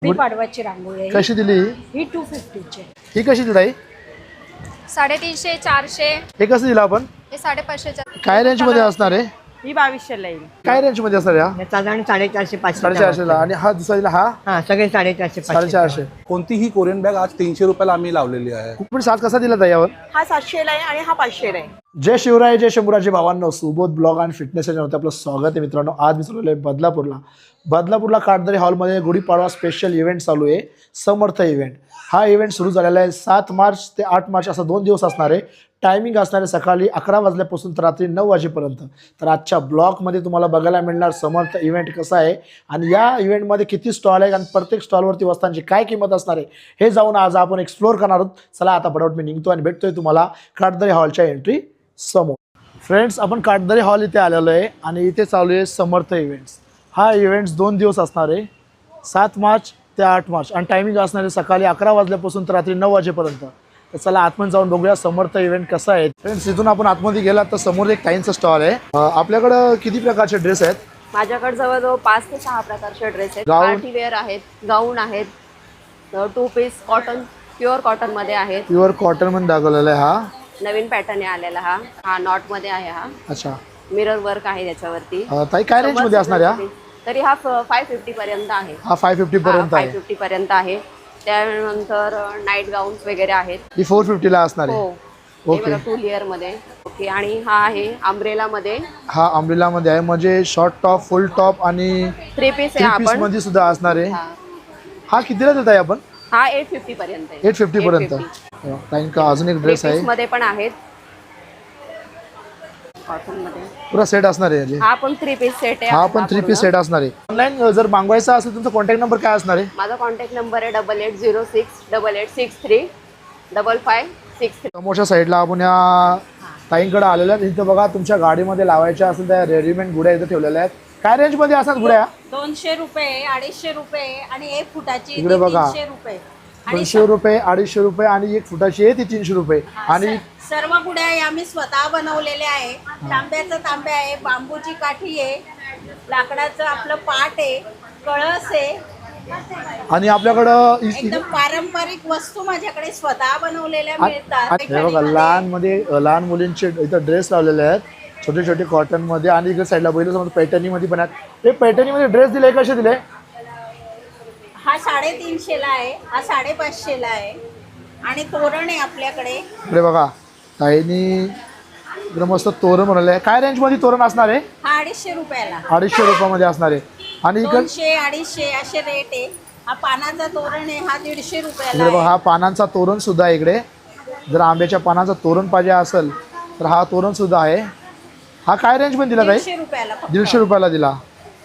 पाडवाची रांगोळी आहे. कशी दिली ही 250 ची. ही कशी दिली ताई? 350 400 हे कसं दिलं आपण? हे 550 काय रेंज मध्ये असणार आहे? ही 2200 ला येईल. काय रेंज मध्ये असणार या? साधारण 450 500 450 ला. आणि हा दुसरा दिला हा हा सगळे 450 450. कोणतीही कोरियन बॅग आज 300 रुपयाला आम्ही लावलेली आहे. कुठून साज कसा दिला ताई यावर? हा 700 ला आहे आणि हा 500 ला आहे. जय शिवराय, जय शंभूराजे भावांनो. सुबोध ब्लॉग आणि फिटनेस चॅनलवरती आपलं स्वागत आहे मित्रांनो. आज मी चाललो आहे बदलापूरला काटदरे हॉलमध्ये गुढीपाडवा स्पेशल इव्हेंट चालू आहे, समर्थ इव्हेंट. हा इव्हेंट सुरू झालेला आहे 7 मार्च ते 8 मार्च असा 2 दिवस असणार आहे. टायमिंग असणार आहे सकाळी 11 वाजल्यापासून तर रात्री 9 वाजेपर्यंत. तर आजच्या ब्लॉगमध्ये तुम्हाला बघायला मिळणार समर्थ इव्हेंट कसा आहे आणि या इव्हेंटमध्ये किती स्टॉल आहे आणि प्रत्येक स्टॉलवरती वस्तूंची काय किंमत असणार आहे हे जाऊन आज आपण एक्सप्लोर करणार आहोत. चला आता फटाफट मी निघतो आणि भेटतोय तुम्हाला काटदरे हॉलच्या एंट्री समोर. फ्रेंड्स, आपण काटदरे हॉल इथे आलेलो आहे आणि इथे चालू आहे समर्थ इव्हेंट्स. हा इव्हेंट्स 2 दिवस असणार आहे, 7 मार्च ते 8 मार्च आणि टायमिंग असणार आहे सकाळी 11 वाजल्यापासून तर रात्री 9 वाजेपर्यंत. तर चला आतमध्ये जाऊन बघूया समर्थ इव्हेंट कसा आहे. फ्रेंड्स, इथून आपण आतमध्ये गेला तर समोर एक ताईंचा स्टॉल आहे. आपल्याकडं किती प्रकारचे ड्रेस आहेत? माझ्याकडे जवळजवळ 5 ते 6 प्रकारचे ड्रेस आहेत. गाऊन? पार्टी वेअर आहेत, गाऊन आहेत, 2 पीस कॉटन, प्युअर कॉटन मध्ये आहेत. प्युअर कॉटन मध्ये दाखवलेला आहे. हा नवीन पॅटर्न आहे आलेला. हा नॉट मध्ये आहे. हा अच्छा, मिरर वर्क आहे त्याच्यावरती. ताई काय रेंज मध्ये असणार या? तरी हा 550 पर्यंत आहे. हा 550 पर्यंत आहे. 550 पर्यंत आहे. त्यानंतर नाईट गाऊन्स वगैरे आहेत. ही 450 ला असणार हो, आहे. हे ओके. बघा 2 लेअर मध्ये. ओके, आणि हा आहे अम्ब्रेला मध्ये. हा अम्ब्रेला मध्ये आहे, म्हणजे शॉर्ट टॉप, फुल टॉप आणि 3 पीस 3 आहे पीस आपण. मध्ये सुद्धा असणार आहे. हा. हा कितीला देत आहे आपण? हा 850 पर्यंत आहे. 850 पर्यंत. ताईंका अजून एक ड्रेस आहे, मध्ये पण आहेत कॉटन मध्ये. पुरा सेट असणार आहे. हा पण 3 पीस सेट आहे. हा पण 3 पीस सेट असणार आहे. ऑनलाईन जर मागवायचा असेल तुमचा कॉन्टॅक्ट नंबर काय असणार आहे? माझा कॉन्टॅक्ट नंबर आहे 8806 8863 5563. समोरच्या साईडला आपण या ताईंकडे आलेल्या आहेत. इथं बघा, तुमच्या गाडीमध्ये लावायच्या असेल त्या रेडीमेड गुड्या इथं ठेवलेल्या आहेत. काय रेंज मध्ये असतात गुड्या? 200 रुपये, 250 रुपये आणि 1 फुटाची इकडे बघा. 300 रुपये. आणि 200 रुपये, 250 रुपये आणि 1 फुटाची आहे ती 300 रुपये. आणि सर्व गुड्या आम्ही स्वतः बनवलेल्या आहे. तांब्याचं तांब्या आहे, बांबूची काठी आहे, लाकडाचं आपलं पाट आहे, कळस आहे. आणि आपल्याकडं एकदम पारंपरिक वस्तू माझ्याकडे स्वतः बनवलेल्या मिळतात. हे बघा, लहान मुलींचे इथं ड्रेस लावलेले आहेत, छोटे छोटे कॉटन मध्ये. आणि इकडे साईडला बघितलं समजा पैठणी मध्ये पण आहेत. हे पैठणी मध्ये ड्रेस दिले कसे दिले? हा 350 ला आहे, हा 550 ला आहे. आणि तोरण आहे आपल्याकडे. इकडे बघा, ताईंनी इकडे मस्त तोरण बनवलं आहे. काय रेंज मध्ये तोरण असणार आहे? हा 250 रुपयाला. 250 रुपयामध्ये असणार आहे. आणि इकडे 200 250 असे रेट आहे. हा पानाचा तोरण आहे, हा 150 रुपयाला इकडे बघा, आहे. हा पानांचा तोरण सुद्धा आहे. इकडे जर आंब्याच्या पानाचा तोरण पाहिजे असेल तर हा तोरण सुद्धा आहे. हा काय रेंज मध्ये दिला ताई? 150 रुपयाला फक्त. 150 रुपयाला दिला.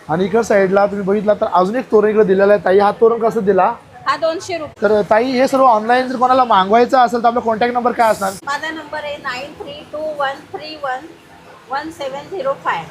आणि इकडे साईडला तुम्ही बघितला तर अजून एक तोरण इकडे दिलेला आहे. ताई, हा तोरण कसं दिला? हा 200 रुपये. तर ताई, हे सर्व ऑनलाईन जर कोणाला मागवायचं असेल तर आपला कॉन्टॅक्ट नंबर काय असणार? माझा नंबर आहे 9321311705.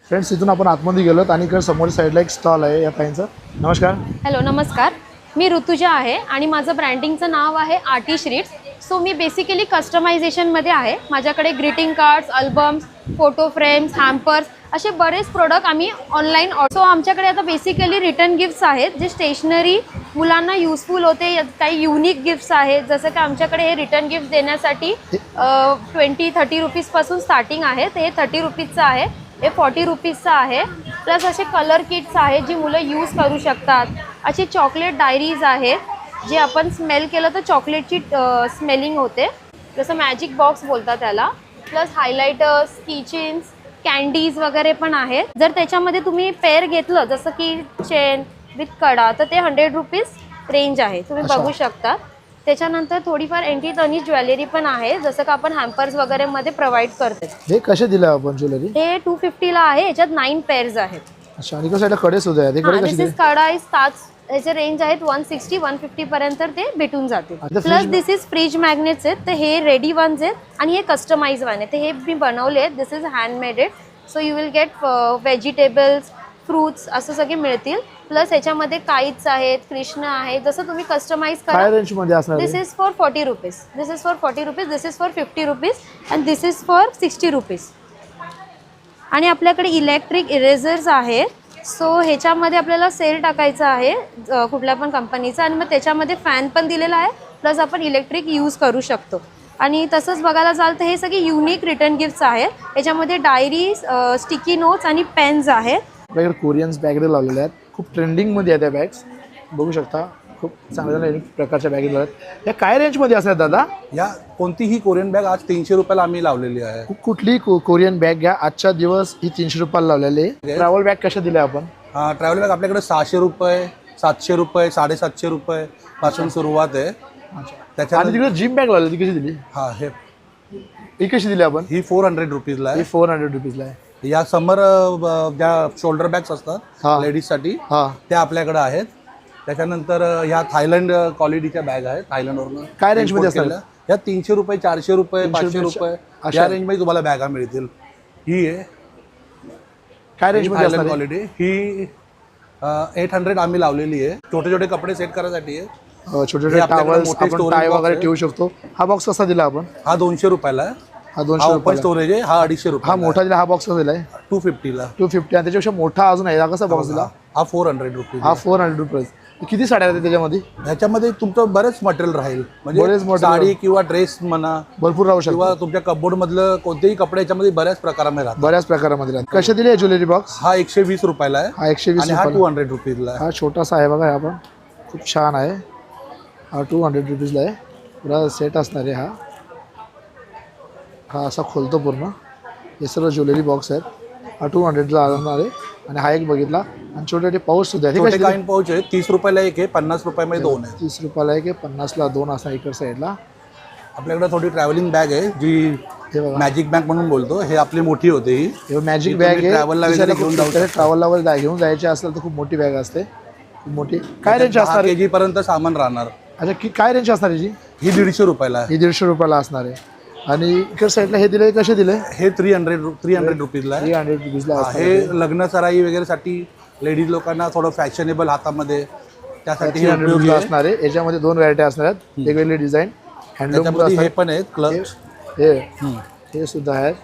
फ्रेंड्स, इथून आपण आतमध्ये गेलोत आणि इकडे समोर साईडला एक स्टॉल आहे या ताईंचं. नमस्कार. हॅलो, नमस्कार. मी ऋतुजा आहे आणि माझं ब्रँडिंगचं नाव आहे आर्टी श्रीट्स. सो मी बेसिकली कस्टमायझेशनमध्ये आहे. माझ्याकडे greeting cards, albums, photo frames, hampers असे बरेच प्रोडक्ट आम्ही ऑनलाईन सो आमच्याकडे आता बेसिकली रिटर्न गिफ्ट्स आहेत जे स्टेशनरी मुलांना युजफुल होते. काही युनिक गिफ्ट्स आहेत, जसं की आमच्याकडे हे रिटर्न गिफ्ट देण्यासाठी 20-30 रुपीजपासून स्टार्टिंग आहे. हे 30 रुपीजचं आहे, हे 40 रुपीजचं आहे. प्लस असे कलर किट्स आहेत जी मुलं यूज करू शकतात. असे चॉकलेट डायरीज आहेत जे आपण स्मेल केलं तर चॉकलेटची स्मेलिंग होते, जसं मॅजिक बॉक्स बोलतात त्याला. प्लस हायलायटर्स, किचन्स, कॅन्डीज वगैरे पण आहेत. जर त्याच्यामध्ये तुम्ही पेअर घेतलं जसं की चेन विथ कडा तर ते 100 रुपीज रेंज आहे, तुम्ही बघू शकता. त्याच्यानंतर थोडीफार एंटी तनी ज्वेलरी पण आहे, जसं का आपण हॅम्पर्स वगैरे मध्ये प्रोव्हाइड करते. हे कसे दिलं आपण ज्वेलरी? हे 250 ला आहे. याच्यात 9 पेअर्स आहेत. अच्छा, आणि इकडे साईडला कडे सुद्धा आहेत. कडे कसे दिले? कडा इज याचे रेंज आहेत 160-150 पर्यंत ते भेटून जातील. Plus this is fridge magnets आहेत. तर हे रेडी वन्स आहेत आणि हे कस्टमाइज वन आहे. तर हे मी बनवले आहेत. This is handmaded. So you will get vegetables, fruits असं सगळे मिळतील. प्लस याच्यामध्ये काईट्स आहेत, कृष्ण आहे, जसं तुम्ही कस्टमाइज करा. काय रेंज मध्ये असणार? This is for 40 rupees, this is for 40 rupees, this is for 50 rupees and this is for 60 rupees. आणि आपल्याकडे इलेक्ट्रिक इरेझर्स आहेत सो ह्याच्यामध्ये आपल्याला सेल टाकायचा आहे कुठल्या पण कंपनीचा, आणि मग त्याच्यामध्ये फॅन पण दिलेला आहे, प्लस आपण इलेक्ट्रिक यूज करू शकतो. आणि तसंच बघायला जाल तर हे सगळे युनिक रिटर्न गिफ्ट्स आहेत. याच्यामध्ये डायरीज, स्टिकी नोट्स आणि पेन्स आहेत. आपल्याकडे कोरियन्स बॅग लावलेल्या आहेत, खूप ट्रेंडिंगमध्ये आहेत त्या बॅग्स, बघू शकता. खूप चांगल्या प्रकारच्या बॅग लावल्या आहेत. या काय रेंजमध्ये असतात दादा? या कोणतीही कोरियन बॅग आज 300 रुपयाला आम्ही लावलेली आहे. कुठली कोरियन बॅग घ्या, आजच्या दिवस ही 300 रुपयाला लावलेली आहे. ट्रॅव्हल बॅग कशा दिल्या आपण? ट्रॅव्हल बॅग आपल्याकडे 600 रुपये, 700 रुपये, 750 रुपये पासून सुरुवात आहे. आणि तिकडे जिम बॅग लावली, ती कशी दिली? हा, ही कशी दिली आपण? ही 400 रुपीजला ही आहे. 400 रुपीजला आहे. या समर ज्या शोल्डर बॅग्स असतात हा. लेडीजसाठी, हा, त्या आपल्याकडे आहेत. त्याच्यानंतर ह्या थायलंड क्वालिटीच्या बॅग आहेत, थायलंडवरून. काय रेंजमध्ये असतात? या 300 रुपये, 400 रुपये, 500 रुपये, रुपये अशा या रेंजमध्ये तुम्हाला बॅगा मिळतील. ही आहे काय रेंजमध्ये थायलंड असणार? क्वालिटी. ही 800 आम्ही लावलेली आहे. छोटे छोटे कपडे सेट करायसाठी आहे. छोटे छोटे हे आपल्याकडे टावल्स मोठे आपण storage टाय box वगैरे आहे. ठेवू शकतो. हा बॉक्स कसा दिला आपण? हा 200 रुपयाला आहे. हा 200 ओपन रुपयाला. स्टोरेज आहे. हा 250 रुपये. हा मोठा दिला, हा बॉक्स कसा दिलाय? 250ला. 250. आणि त्याच्यापेक्षा मोठा अजून आहे, हा कसा बॉक्स दिला? हा 400 रुपीज. हा 400 रुपये. किती साड्या आहेत त्याच्यामध्ये? ह्याच्यामध्ये तुमचं बरेच मटेरियल राहील, बरेच म्हणजे material. साडी किंवा ड्रेस म्हणा, भरपूर राहू शकतो. किंवा तुमच्या कपबोर्ड मधलं कोणतेही कपडे याच्यामध्ये बऱ्याच प्रकारामध्ये राहतात. बऱ्याच प्रकारामध्ये राहतात. कसे दिले ज्वेलरी बॉक्स? हा 120 रुपयाला आहे. हा 120 आणि हा रुपयाला. 200 रुपीजला आहे. हा छोटासा आहे बघा, हा पण खूप छान आहे. हा 200 रुपीजला आहे. पुरा सेट असणार आहे हा. हा असा खोलतो पूर्ण. हे सर्व ज्वेलरी बॉक्स आहेत. हा 200ला असणार आहे. आणि हा एक बघितला. आणि छोटे छोटे पाऊच सुद्धा आहेत. छोटे काइन पाऊच आहे. 30 रुपयाला एक आहे, 50 रुपयामध्ये दोन आहे. 30 रुपयाला आहे की 50ला दोन असणार इकडच्या साईडला. आपल्याकडे थोडी ट्रॅव्हलिंग बॅग आहे, जी हे बघा, मॅजिक बॅग म्हणून बोलतो. हे आपली मोठी होते. ही हे मॅजिक ही बॅग तुम्ही आहे. travel ला वगैरे घेऊन जाऊ शकता. ट्रॅव्हलला वगैरे घेऊन जायचे असेल तर खूप मोठी बॅग असते, खूप मोठी. काय रेंज असणार आहे? केजी पर्यंत सामान राहणार. अच्छा, काय रेंज असणार याची? ही 150 रुपयाला आहे. ही 150 रुपयाला असणार आहे. आणि इकडच्या साईडला हे दिले, कसे दिले? हे 300 रुपीजला आहे. 300 रुपीजला हा, असणार. हे लग्न सराई वगैरे साठी लेडीज लोकांना थोडं फॅशनेबल हातामध्ये, त्यासाठी हे 300 उपयोगी रुपीजला आहे. असणार आहे. याच्यामध्ये दोन व्हरायटी असणार आहेत, वेगवेगळे डिझाईन. हँडलूम त्याच्यामध्ये हे पण आहेत क्लच. हे सुद्धा आहेत.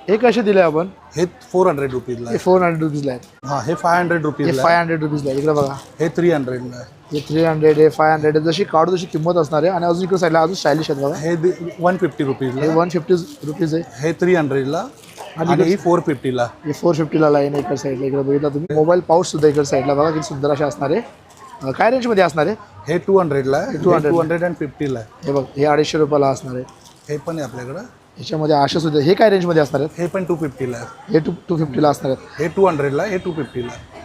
हे कसे दिले आपण? हे 400 रुपीजला हे आहे. 400 रुपीजला आहेत. हा, हे 500 हे रुपीजला आहे. 500 रुपीजला आहे. इकडे बघा, हे 300 आहे. हे 300 आहे, 500 आहे. जशी काढू तशी किंमत असणार आहे. आणि अजून इकडे साईडला अजून स्टायलिश आहेत बघा. हे 150 रुपीजला हे आहे. 150 रुपीज आहे. हे 300ला आणि ही 450ला. हे 450ला लाईन आहे इकडे साईडला. इकडे बघितला तुम्ही. मोबाईल पाऊच सुद्धा इकडे साईडला बघा, किती सुंदर असे असणार आहे. काय रेंजमध्ये असणार आहे? हे 200ला आहे. 200. 250ला आहे. हे बघ, हे 250 रुपयाला असणार आहे. हे पण आहे आपल्याकडं. याच्यामध्ये आशा सुद्धा. हे काय रेंजमध्ये असणार आहेत? हे पण 250ला आहे. हे 250ला असणार आहेत. हे 200ला आहे. हे 250ला आहे.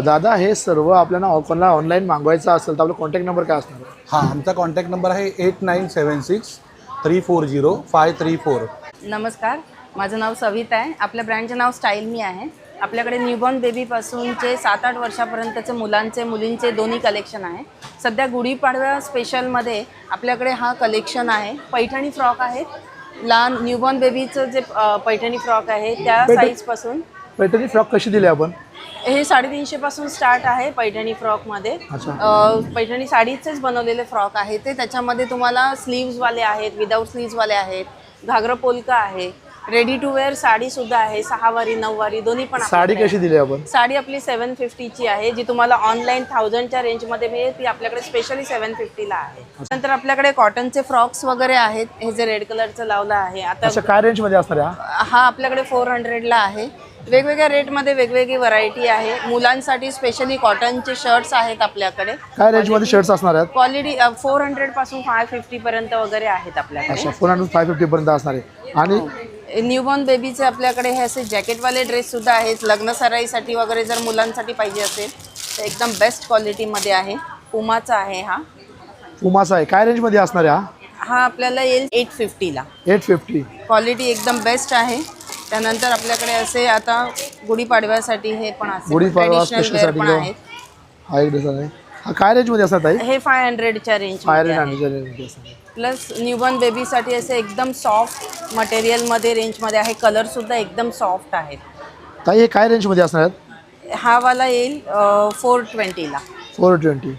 दादा, हे सर्व आपल्याला ऑनलाईन मागवायचं असेल तर आपला कॉन्टॅक्ट नंबर काय असणार आहे? हा, आमचा कॉन्टॅक्ट नंबर आहे 8976 340 534. नमस्कार, माझं नाव सविता आहे. आपल्या ब्रँडचं नाव स्टाईल मी आहे. आपल्याकडे न्यूबॉर्न बेबीपासूनचे 7-8 वर्षापर्यंतचे मुलांचे मुलींचे दोन्ही कलेक्शन आहे. सध्या गुढीपाडव्या स्पेशलमध्ये आपल्याकडे हा कलेक्शन आहे. पैठणी फ्रॉक आहेत. लहान न्यूबॉर्न बेबीचं जे पैठणी फ्रॉक आहे त्या साईजपासून. पैठणी फ्रॉक कशी दिली आपण? हे 350 पासून स्टार्ट आहे पैठणी फ्रॉकमध्ये. पैठणी साडीचेच बनवलेले फ्रॉक आहे ते. त्याच्यामध्ये तुम्हाला स्लीव्सवाले आहेत, विदाऊट स्लीव्सवाले आहेत, घागरा पोलका आहे, रेडी टू वेअर साडीसुद्धा आहे. 6 वारी 9 वारी दोन्ही पण. साडी कशी दिली आपण? साडी आपली 750ची आहे, जी तुम्हाला ऑनलाईन 1000च्या रेंजमध्ये मिळेल. ती आपल्याकडे स्पेशली 750ला आहे. नंतर आपल्याकडे कॉटनचे फ्रॉक्स वगैरे आहेत. हे जे रेड कलरचं लावलं आहे आता, काय रेंजमध्ये असणार आहे? हा आपल्याकडे 400ला आहे. वेगवेगळ्या रेटमध्ये वेगवेगळी व्हरायटी आहे. मुलांसाठी स्पेशली कॉटनचे शर्ट्स आहेत आपल्याकडे. काय रेंजमध्ये शर्ट्स असणार आहेत? क्वालिटी 400 पासून 550 पर्यंत वगैरे आहेत आपल्याकडे. अच्छा, 400 550 पर्यंत असणार आहे. आणि न्यूबॉर्न बेबीचे आपल्याकडे हे असे जॅकेटवाले ड्रेस सुद्धा आहेत. लग्न सराईसाठी वगैरे जर मुलांसाठी पाहिजे असेल तर एकदम बेस्ट क्वालिटीमध्ये आहे. पुमाचा आहे हा. पुमाचा आहे. काय रेंजमध्ये असणार आहे हा? आपल्याला येईल 850ला. 850. क्वालिटी एकदम बेस्ट आहे. त्यानंतर आपल्याकडे असे आता गुढीपाडव्यासाठी हे पण असे गुढीपाडवा ट्रेडिशनल वेअर पण आहेत. हा एक ड्रेस आहे. हा काय रेंजमध्ये असणार ताई? हे 500च्या रेंज. 500 रेंजमध्ये असणार. प्लस न्यूबॉर्न बेबीसाठी असे एकदम सॉफ्ट मटेरियलमध्ये रेंजमध्ये आहे. कलरसुद्धा एकदम सॉफ्ट आहेत. ताई, हे काय रेंजमध्ये असणार आहेत? हा वाला येईल 420ला. 420.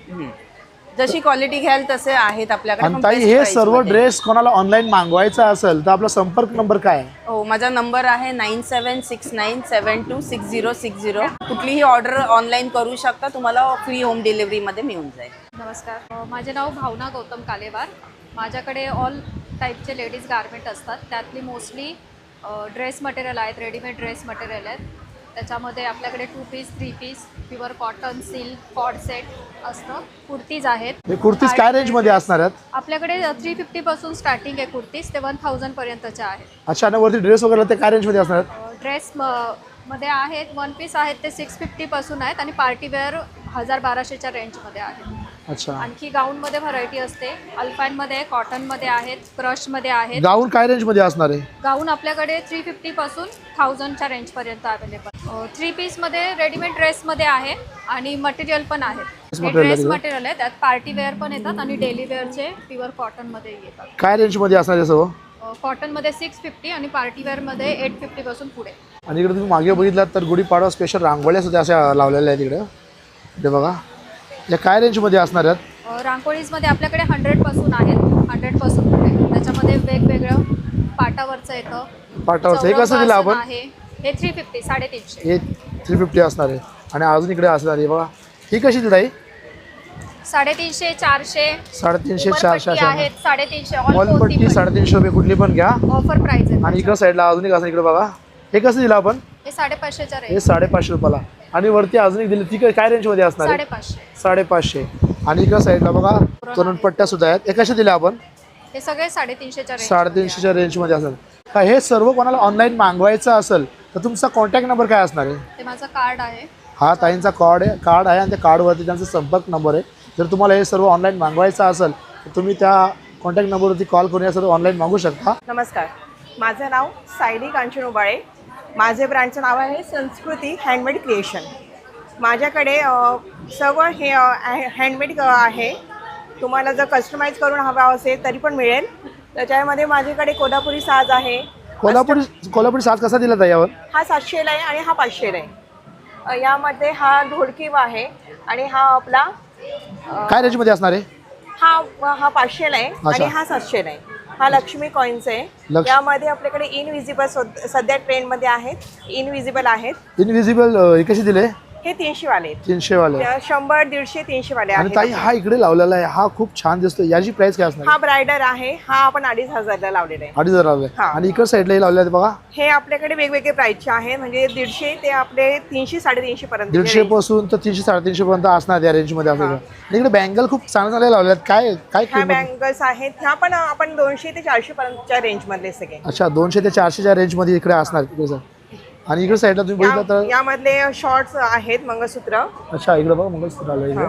जशी क्वालिटी घ्याल तसे आहेत आपल्याकडे. आणि पण ताई best हे price सर्व मध्ये. ड्रेस कोणाला ऑनलाईन मागवायचा असेल तर आपला संपर्क नंबर काय आहे? हो, माझा नंबर आहे 9769726060. कुठलीही ऑर्डर ऑनलाईन करू शकता, तुम्हाला फ्री होम डिलिव्हरीमध्ये मिळून जाईल. नमस्कार, माझे नाव भावना गौतम कालेवार. माझ्याकडे ऑल टाईपचे लेडीज गारमेंट असतात. त्यातली मोस्टली ड्रेस मटेरियल आहेत, रेडीमेड ड्रेस मटेरियल आहेत. त्याच्यामध्ये आपल्याकडे 2 piece 3 piece pure cotton silk कॉड सेट असतं. कुर्तीज आहेत. हे कुर्तीज काय रेंजमध्ये असणार आहेत? आपल्याकडे 350 पासून स्टार्टिंग आहे कुर्तीज, ते 1000 पर्यंतच्या आहेत. अच्छा, आणि वरती ड्रेस वगैरे ते काय रेंजमध्ये असणार आहेत? ड्रेस मध्ये आहेत 1 पीस आहेत ते 650 पासून आहेत आणि पार्टीवेअर 1000-1200च्या रेंजमध्ये आहेत. अच्छा, आणखी गाऊनमध्ये व्हरायटी असते. अल्पाईनमध्ये, कॉटनमध्ये आहेत, क्रशमध्ये आहेत. गाऊन काय रेंजमध्ये असणार आहे? गाऊन आपल्याकडे 350 पासून 1000च्या रेंजपर्यंत अवेलेबल. 3 पीसमध्ये रेडीमेड ड्रेसमध्ये आहे आणि मटेरियल पण आहे. ड्रेस मटेरियल आहे, त्यात पार्टीवेअर पण येतात आणि डेली वेअरचे प्युअर कॉटनमध्ये येतात. काय रेंजमध्ये असणार आहे सर्व? कॉटनमध्ये 650 आणि पार्टीवेअरमध्ये 850 पासून पुढे. आणि इकडे तुम्ही मागे बघितलात तर गुढीपाडवा स्पेशल रांगोळ्या सुद्धा अशा लावलेल्या आहेत इकडे. ते बघा, या काय रेंजमध्ये असणार आहेत? रांगोळीजमध्ये आपल्याकडे 100 पासून आहेत, 100 पासून पुढे. त्याच्यामध्ये वेगवेगळं पाटावरचं येतं. पाटावरचं हे कसं दिलं आपण? आहे हे 350 350. हे 350 असणार आहे. आणि अजून इकडे असणार आहे बघा, ही कशी दिली ताई? 350 400 350 400 अशा आहेत. 350 ऑल पट्टी 350 रुपये कुठली पण घ्या. ऑफर प्राइस आहे. आणि इकडं साईडला अजून एक असणार, इकडे बघा हे कसं दिलं आपण? हे 550च्या हे रेंज. 550 रुपयाला. आणि वरती अजून एक दिली, ती काय रेंजमध्ये असणार आहे? 550. 550. आणि इकडं साईडला बघा तोरणपट्ट्या सुद्धा आहेत. हे कशा दिल्या आपण? हे सगळे 350च्या रेंज. 350च्या रेंजमध्ये असणार. का हे सर्व कोणाला ऑनलाईन मागवायचं असेल तर तुमचा कॉन्टॅक्ट नंबर काय असणार आहे? ते माझं कार्ड आहे. हा ताईंचा कार्ड आहे आणि त्या कार्डवरती त्यांचा संपर्क नंबर आहे. जर तुम्हाला हे सर्व ऑनलाईन मागवायचं असेल तर तुम्ही त्या कॉन्टॅक्ट नंबरवरती कॉल करून या सर्व ऑनलाईन मागवू शकता. नमस्कार, माझं नाव सायली कांचन उबाळे. माझे ब्रँडचं नाव आहे संस्कृती हँडमेड क्रिएशन. माझ्याकडे सर्व हे हँडमेड आहे. तुम्हाला जर कस्टमाइज करून हवा असेल तरी पण मिळेल. त्याच्यामध्ये माझ्याकडे कोल्हापुरी साज आहे. कोल्हापुरी साज कसा दिला ताई यावर? हा 700ला आहे आणि हा 500ला आहे. यामध्ये हा ढोलकी आहे आणि हा आपला काय रेंजमध्ये असणार आहे? हा 500ला आहे आणि हा 700ला आहे. हा लक्ष्मी कॉइन्स आहे. यामध्ये आपल्याकडे इनविजिबल सध्या ट्रेंडमध्ये आहेत. इनविजिबल आहेत. इनविजिबल हे कसे दिले? हे 300 वाले 300 वाले. 100 150 300 वाले आणि आहेत. ताई हा इकडे लावलेला आहे, हा खूप छान दिसतो. याची प्राइस काय असणार? हा ब्रायडर आहे. हा आपण 2500ला लावलेला आहे. 2500 लावले. हा. आणि इकडे साईडला लावले आहेत बघा. हे आपल्याकडे वेगवेगळे प्राइसचे आहे. म्हणजे 150 ते आपले 300 350 पर्यंत. 150 पासून तर 300 350 पर्यंत असणार या रेंजमध्ये असणार. इकडे बँगल खूप चांगले चांगले लावले आहेत. काय काय ह्या किंमत? बँगल्स आहेत. ह्या पण आपण 200 ते 400 पर्यंतच्या रेंज मधले सगळे. अच्छा, 200 ते 400च्या रेंजमध्ये इकडे असणार इकडे सर. आणि इकडे साईडला तुम्ही बघितलं तर यामधले शॉर्ट्स आहेत मंगळसूत्र. अच्छा, इकडे बघा मंगळसूत्र आलं इकडे.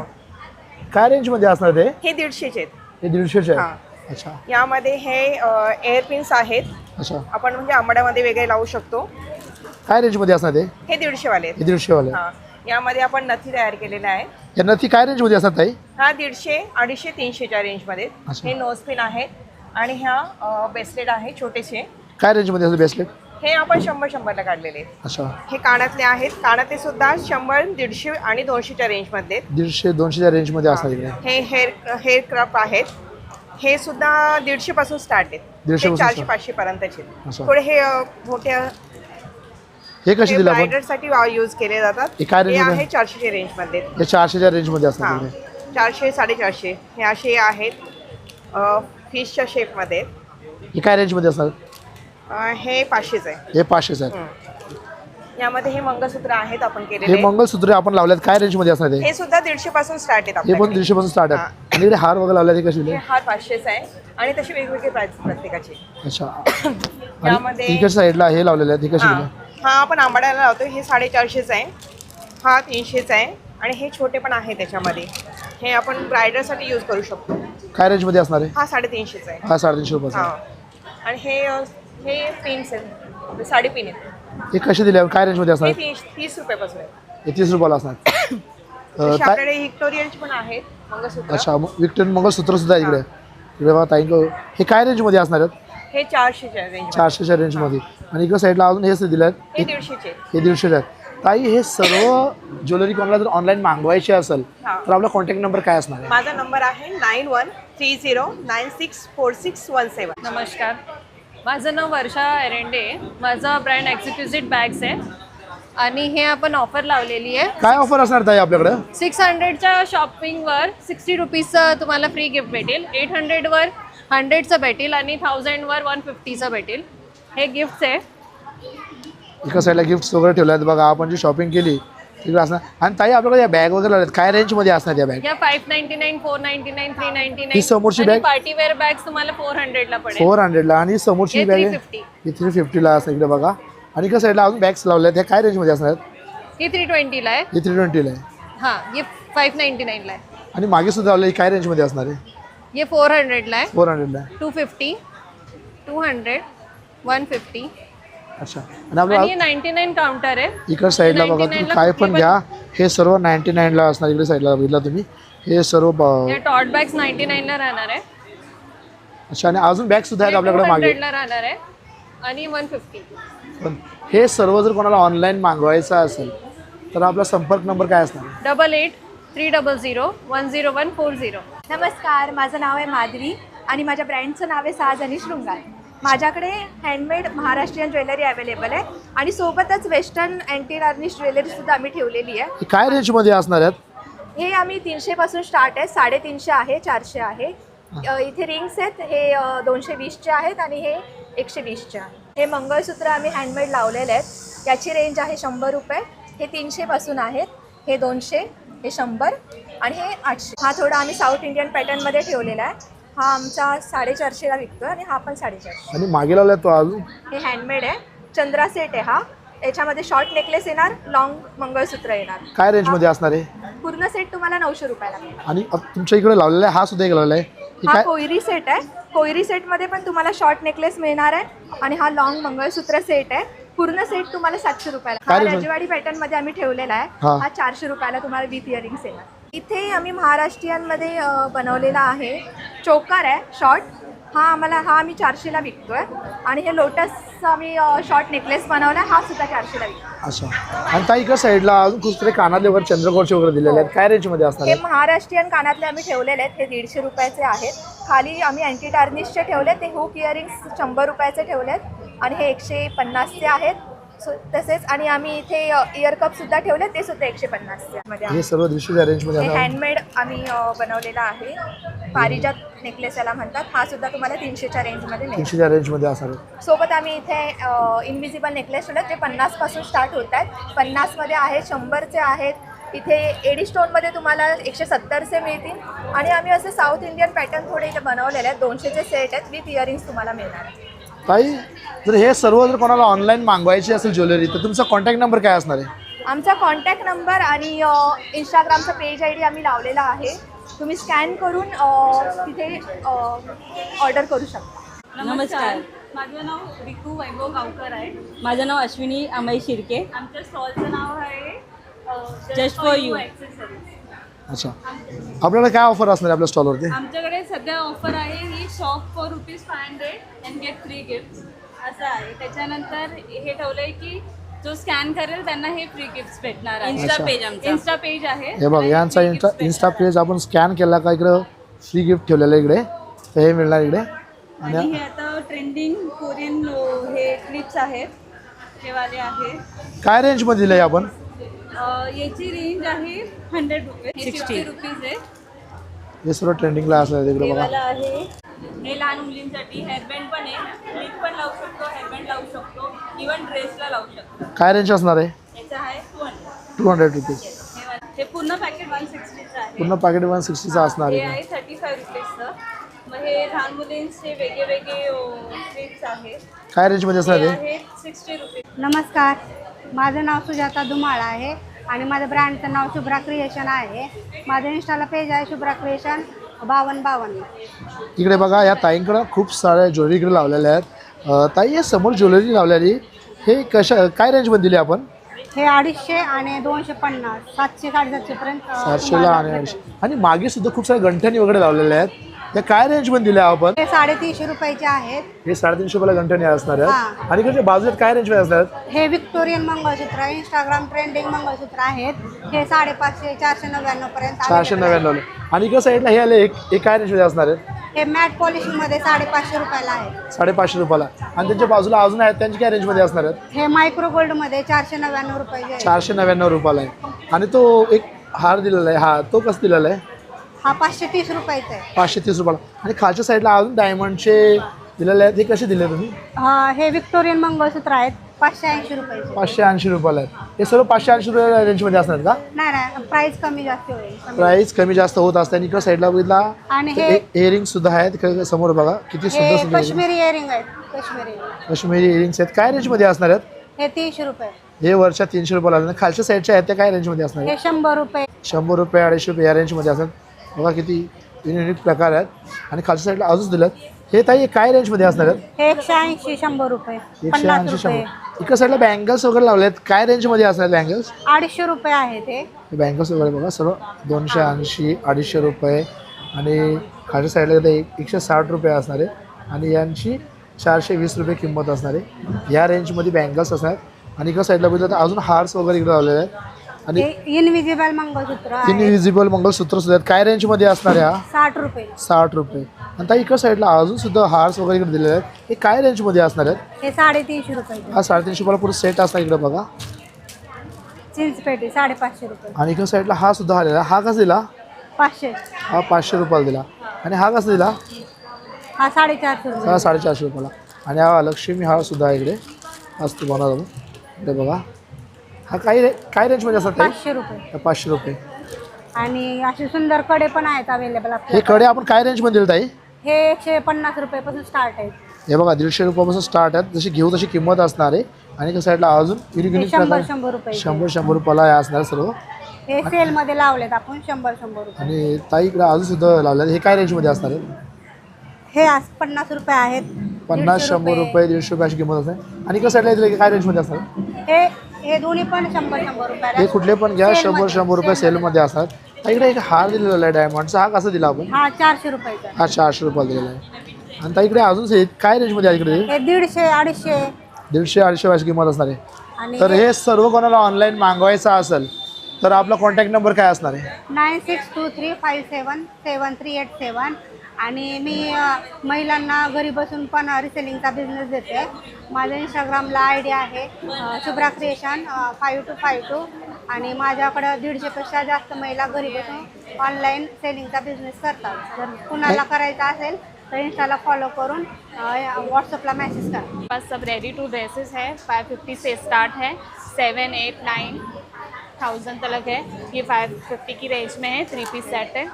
काय रेंजमध्ये असणार ते? हे 150चे आहेत. हे 150चे हा. आहे. अच्छा यामध्ये हे एअर पिन्स आहेत. अच्छा, आपण म्हणजे आंबाड्यामध्ये वेगळे लावू शकतो. काय रेंजमध्ये असणार ते? हे 150 वाले आहेत. हे 150 वाले. हा. यामध्ये आपण नथी तयार केलेल्या आहे. या नथी काय रेंजमध्ये असतात ताई? हा 150 250 300च्या रेंजमध्ये. अच्छा. हे नोजपिन आहेत आणि ह्या ब्रेसलेट आहे छोटेसे. काय रेंजमध्ये असतं ब्रेसलेट? हे आपण 100-100ला काढलेले आहेत. अच्छा, हे कानातले आहेत. कानातले सुद्धा 100 150 आणि 200च्या रेंजमधले. 150 200च्या रेंजमध्ये असतात इकडे. हे हेअर क्राफ्ट आहेत. हे सुद्धा 150 पासून स्टार्ट आहेत. 150 पासून 400 500 पर्यंतचे. अच्छा. थोडे हे मोठे हे कशी दिले आपण? ब्रायडरसाठी यूज केले जातात. हे काय हे रेंज आहे 400च्या रेंजमधले. हे 400च्या रेंजमध्ये असतात हां, इकडे. 400 450 हे असे आहेत. फिशच्या शेपमध्ये. हे काय रेंजमध्ये असतात? हे 500च आहे. हे 500 आहेत. यामध्ये हे मंगळसूत्र आहेत आपण हे केलेले. मंगळसूत्र आपण लावल्यात काय रेंजमध्ये असणार ते? हे सुद्धा 150 पासून स्टार्ट आहेत हे पण आपल्याकडे. 150 पासून स्टार्ट आहे. आणि इकडे हार वगैरे लावले ते कसे हे दिले? हार 500च आहे आणि तसे वेगवेगळे प्राइस प्रत्येकाचे. अच्छा, यामध्ये आणि इकडे साईडला हे लावलेले आहेत, हे कसे दिले? हा आपण आंबाड्याला लावतो. हे 450च आहे. हा 300च आहे आणि हे छोटे पण आहे त्याच्यामध्ये. हे आपण ब्रायडरसाठी यूज करू शकतो. काय रेंजमध्ये असणार आहे? हा 350च आहे. हा 350 रुपयाचा. हा आणि हे पिन्स आहेत. साडी पिन आहेत. हे कसे दिले? काय रेंजमध्ये असणार? हे 30 रुपयापासून आहे. हे 30 रुपयाला असणार. तसे आपल्याकडे व्हिक्टोरियनचे पण आहेत मंगळसूत्र. अच्छा, विक्टोरियन मंगळसूत्र सुद्धा आहे इकडे. इकडे बघा ताई, हे काय रेंजमध्ये असणार आहेत? हे 400च्या रेंज. 400च्या रेंजमध्ये. आणि इकडे साईडला अजून हेच दिले आहेत. हे 150चे. हे 150 आहेत. ताई हे सर्व ज्वेलरी कोणाला जर ऑनलाईन मागवायची असेल तर आपला कॉन्टॅक्ट नंबर काय असणार आहे? माझा नंबर आहे 9130964617. नमस्कार, माझं नाव वर्षा एरंडे. माझा ब्रँड एक्झिक्युझिट बॅग्स आहे आणि हे आपण ऑफर लावलेली आहे. काय ऑफर असणार ताई आपल्याकडं? 600च्या शॉपिंगवर 60 रुपीजचं तुम्हाला फ्री गिफ्ट भेटेल, 800वर 100चं भेटेल आणि 1000वर 150चं भेटेल. हे गिफ्ट्स आहे. एका साईडला गिफ्ट्स वगैरे ठेवले आहेत बघा. आपण जी शॉपिंग केली तिकडे असणार. आणि ताई आपल्याकडे या बॅग वगैरे लावल्यात, काय रेंजमध्ये असणार या बॅग? या 599, 499, 399. ही समोरची bag? पार्टी वेअर बॅग्स तुम्हाला 400ला पडेल. 400ला. आणि समोरची हे बॅग आहे 350. ही 350ला असणार. इकडे बघा. आणि एका साईडला अजून बॅग्स लावल्या त्या काय रेंजमध्ये असणार? ही 320ला आहे. ही 320ला आहे. हां, हे 599ला आहे. आणि मागे सुद्धा लावलं ही काय रेंजमध्ये असणार आहे? हे 400ला आहे. 400ला आहे. 250, 200, 150. अच्छा. आणि आपलं आणि 99 काउंटर आहे. इकडे साईडला बघा, तुम्ही 99 काय पण कुठली घ्या, हे सर्व 99ला असणार. इकडे साईडला बघितला तुम्ही हे सर्व हे टॉट बॅग्स 99ला राहणार आहे. अच्छा. आणि अजून बॅग सुद्धा आहेत आपल्याकडे मागे. 200ला राहणार आहे आणि 150. पण हे सर्व जर कोणाला ऑनलाईन मागवायचं असेल तर आपला संपर्क नंबर काय असणार? 8830010140. नमस्कार, माझं नाव आहे माधवी आणि माझ्या ब्रँडचं नाव आहे साज आणि शृंगार. माझ्याकडे हँडमेड महाराष्ट्रीयन ज्वेलरी अवेलेबल आहे आणि सोबतच वेस्टर्न अँटी टार्निश ज्वेलरीसुद्धा आम्ही ठेवलेली आहे. हे काय रेंजमध्ये असणार आहेत? हे आम्ही 300 पासून स्टार्ट आहे, 350 आहे, 400 आहे. इथे रिंग्स आहेत, हे 220चे आहेत आणि हे 120चे आहे. हे मंगळसूत्र आम्ही हँडमेड लावलेले आहेत. याची रेंज आहे 100 रुपये. हे 300 पासून आहेत, हे 200, हे 100 आणि हे 800. हा थोडा आम्ही साऊथ इंडियन पॅटर्नमध्ये ठेवलेला आहे. हा आमचा 450ला विकतो आणि हा पण 450. आणि मागे लावला तो अजून हे हँडमेड आहे, चंद्रा सेट आहे. हा याच्यामध्ये शॉर्ट नेकलेस येणार, लॉंग मंगळसूत्र येणार. काय रेंजमध्ये असणार आहे? पूर्ण सेट तुम्हाला 900 रुपयाला मिळेल. आणि तुमच्या इकडे लावलेला आहे हा सुद्धा एक लावलेला आहे. हे हा काय? कोयरी सेट आहे. कोयरी सेटमध्ये पण तुम्हाला शॉर्ट नेकलेस मिळणार आहे आणि हा लॉंग मंगळसूत्र सेट आहे. पूर्ण सेट तुम्हाला 700 रुपयाला. काय हा रेंज? राजवाडी पॅटर्नमध्ये आम्ही ठेवलेला आहे. हा. हा 400 रुपयाला तुम्हाला विथ इयरिंग्स येणार. इथे आम्ही महाराष्ट्रीयनमध्ये बनवलेला आहे. चोकर आहे शॉर्ट. हा आम्ही 400ला विकतोय. आणि हे लोटस आम्ही शॉर्ट नेकलेस बनवला, हा सुद्धा 400ला विकतो. अच्छा. आणि ताई इकडे साईडला अजून कुठे कानातले वगैरे चंद्रकोरचे वगैरे दिलेले आहेत, काय रेंजमध्ये असणार हे आहे? महाराष्ट्रीयन कानातले आम्ही ठेवलेले आहेत. हे 150 रुपयाचे आहेत. खाली आम्ही अँटी टार्निशचे ठेवले, ते हुक इयरिंग्स 100 रुपयाचे ठेवलेत आणि हे 150चे आहेत. तसेच आणि आम्ही इथे इयर कप सुद्धा ठेवले, ते सुद्धा 150चे मध्ये. हे सर्व 200च्या रेंजमध्ये हे असणार. हँडमेड आम्ही बनवलेला आहे. पारिजात नेकलेस याला म्हणतात. हा सुद्धा तुम्हाला 300च्या रेंजमध्ये मिळेल. 300च्या रेंजमध्ये असणार आहे. सोबत आम्ही इथे इनविजिबल नेकलेस ठेवले, ते 50 पासून स्टार्ट होत आहेत. 50 मध्ये आहेत, 100चे आहेत. इथे एडी स्टोनमध्ये तुम्हाला 170चे मिळतील. आणि आम्ही असे साऊथ इंडियन पॅटर्न थोडे इथे बनवलेले आहेत. 200चे सेट आहेत, विथ इयरिंग्स तुम्हाला मिळणार आहेत. ताई जर हे सर्व जर कोणाला ऑनलाईन मागवायची असेल ज्वेलरी तर तुमचा कॉन्टॅक्ट नंबर काय असणार आहे? आमचा कॉन्टॅक्ट नंबर आणि इंस्टाग्रामचा पेज ID आम्ही लावलेला आहे. तुम्ही स्कॅन करून तिथे ऑर्डर करू शकता. नमस्कार, माझं नाव रिकू वैभव गावकर आहे. माझं नाव अश्विनी अमय शिर्के. आमच्या स्टॉलचं नाव आहे जस्ट फॉर यू. अच्छा. आपल्याला काय ऑफर असणार आहे आपल्या स्टॉलवरती? आमच्याकडे सध्या ऑफर आहे ही shop for ₹500 and get free gift असं आहे. त्याच्यानंतर हे ठेवलंय की जो स्कॅन करेल त्यांना हे फ्री गिफ्ट भेटणार आहे. इन्स्टा पेज आमचं. इन्स्टा पेज आहे. हे बघ यांचा इंस्टा पेज आपण स्कॅन केला का इकडं फ्री गिफ्ट ठेवलेलं आहे इकडे, तर हे मिळणार इकडे. आणि हे आता ट्रेंडिंग कोरियन हे क्लिप्स आहेत, हे वाले आहे. काय रेंजमध्ये दिलं आहे आपण? याची रेंज आहे 100 रुपये, 60 रुपीज आहे. हे सर्व ट्रेंडिंगला असणार तिकडे हे बघा. वाला आहे. हे लहान मुलींसाठी हेअरबँड पण आहे. क्लिप पण लावू शकतो, हेअरबँड लावू शकतो, इव्हन ड्रेसला लावू शकतो. काय रेंज असणार आहे? याचं आहे 200 रुपीज. हे पूर्ण पॅकेट 160चं आहे. पूर्ण पॅकेट 160चं असणार हे आहे. आहे 35 रुपीजचं. मग हे लहान मुलींचे वेगळे वेगळे क्लिप्स आहेत. काय रेंजमध्ये असणार हे आहे? आहेत 60 रुपीज. नमस्कार, माझं नाव सुजाता धुमाळ आहे आणि माझं ब्रँडचं नाव शुभ्रा क्रिएशन आहे. माझं इंस्टाला पेज आहे शुभ्रा क्रिएशन 5252. इकडे बघा या ताईंकडं खूप साऱ्या ज्वेलरी इकडे लावलेल्या आहेत. ताई या समोर ज्वेलरी लावलेली हे काय रेंजमध्ये दिली आपण? हे 250 आणि 250, 700 750 पर्यंत. 700ला आणि 800. आणि मागे सुद्धा खूप साऱ्या गंठणी वगैरे लावलेल्या आहेत. या काय रेंज मध्ये दिल्या आपण? हे 350 रुपयाचे आहेत. हे 350 रुपयाला गंठणी असणार हा. आहेत. आणि इकडे बाजूला काय रेंज मध्ये असणार आहेत? हे विक्टोरियन मंगळसूत्र इंस्टाग्राम ट्रेंडिंग मंगळसूत्र आहेत. हे 550 499 पर्यंत 499. आणि इकडे साईडला हे आले हे काय रेंज मध्ये असणार आहेत? हे मॅट पॉलिशिंग मध्ये 550 रुपयाला आहे. 550 रुपयाला. आणि त्यांच्या बाजूला अजून आहेत त्यांची काय रेंज मध्ये असणार आहेत? हे मायक्रो गोल्ड मध्ये 499 रुपयाचे आहे. 499 रुपयाला आहे. आणि तो एक हार दिलेला आहे, हा तो कसं दिलेला आहे? हा 530 रुपयाचा आहे. 530 रुपयाला. आणि खालच्या साईडला अजून डायमंडचे दिलेले आहेत, हे कसे दिले तुम्ही? हे विक्टोरियन मंगळसूत्र आहेत 580 रुपयाचे. 580 रुपयाला आहेत. हे सर्व 580 रुपया रेंजमध्ये असणार का? नाही प्राइस कमी जास्त होईल. प्राइस कमी जास्त होत असते. आणि इकडे साईडला बघितला आणि हे इयरिंग सुद्धा आहेत. इकडे समोर बघा किती सुंदर हे सुंदर काश्मीरी इयरिंग आहेत. काश्मीरी इयरिंग्स आहेत. काय रेंजमध्ये असणार आहेत? हे 300 रुपये. हे वरच्या 300 रुपयाला असणार. खालच्या साईडच्या आहेत त्या काय रेंजमध्ये असणार हे आहेत? 100 रुपये. 100 रुपये 250 रुपये या रेंजमध्ये असतात. बघा किती युनिक प्रकार आहेत. आणि खालच्या साईडला अजून दिलं. हे ताई काय रेंजमध्ये असणार आहेत? हे 180 100 रुपये 50 180 रुपये. 100. इकडे साईडला बँगल्स वगैरे लावले आहेत. काय रेंजमध्ये असणार बँगल्स? 250 रुपये आहे ते. बँगल्स वगैरे बघा सर्व 280 250 रुपये. आणि खालच्या साईडला ते 160 रुपये असणार आहे. आणि यांची 420 रुपये किंमत असणार आहे. या रेंजमध्ये बँगल्स असणार. आणि इकडे साईडला बघितलं तर अजून हार्स वगैरे इकडे लावलेले आहेत. आणि इनविजिबल मंगळसूत्र आहे. इनविजिबल मंगळसूत्र सुद्धा आहेत. काय रेंजमध्ये असणार आहे? 60 रुपये. 60 रुपये. आणि त्या इकडे साईडला अजून सुद्धा हार्स वगैरे इकडे दिलेले आहेत. हे काय रेंजमध्ये असणार आहेत? हे 350 रुपये. हा 350 रुपयाला पूर्ण सेट असणार. इकडे बघा चिंचपेटी 550 रुपये. आणि इकडे साईडला हा सुद्धा आलेला. हा कसा दिला? 500. हा 500 रुपयाला दिला. आणि हा कसा दिला? हा 450 रुपये. हा 450 रुपयाला. आणि हा लक्ष्मी हार सुद्धा आहे इकडे मस्त बनवला. इकडे बघा हा काय रेंजमध्ये असतात? 500 रुपये. 500 रुपये. आणि असे सुंदर कडे पण आहेत अवेलेबल हे कडे आपण काय रेंजमध्ये दिलं ताई? हे 150 रुपयापासून स्टार्ट आहेत. हे बघा 150 रुपयापासून स्टार्ट आहेत. जशी घेऊ तशी किंमत असणार आहे. आणि त्या साईडला अजून युनिक 100 रुपये. 100 रुपयाला हे असणार सर्व. हे सेल मध्ये लावलेत आपण 100 रुपये. आणि ताई इकडे अजून सुद्धा लावले. हे काय रेंजमध्ये असणार आहे? हे 50 रुपये आहेत. 50 100 रुपये 150 रुपये अशी किंमत असते. आणि इकडे साईडला इथले काय रेंजमध्ये असणार? हे दोन्ही पण 100 रुपये. हे कुठले पण घ्या 100 रुपये सेलमध्ये असतात. इकडे एक हार दिलेला आहे डायमंडचा. हा कसा दिला आपण? हा 400 रुपयाचा. हा 400 रुपयाला दिलेला आहे. आणि त्या इकडे अजून काय रेंजमध्ये आहे इकडे? हे 150 250. 150 250 अशी किंमत असणार आहे. आणि तर हे सर्व कोणाला ऑनलाईन मागवायचं असेल तर आपला कॉन्टॅक्ट नंबर काय असणार आहे? 9623577387. आणि मी महिलांना घरी बसून पण रिसेलिंगचा बिझनेस देते. माझ्या इंस्टाग्रामला ID आहे शुभ्रा क्रिएशन 5252. आणि माझ्याकडं 150पेक्षा जास्त महिला घरी बसून ऑनलाईन सेलिंगचा बिझनेस करतात. जर कुणाला करायचा असेल तो इंस्टाला फॉलो करून व्हॉट्सअपला मैसेज करा. पास सब रेडी टू ड्रेसेस है. 550 से स्टार्ट है. 7 8 9,000 तक है. ये 550 की रेंज में है. 3 पीस सेट है.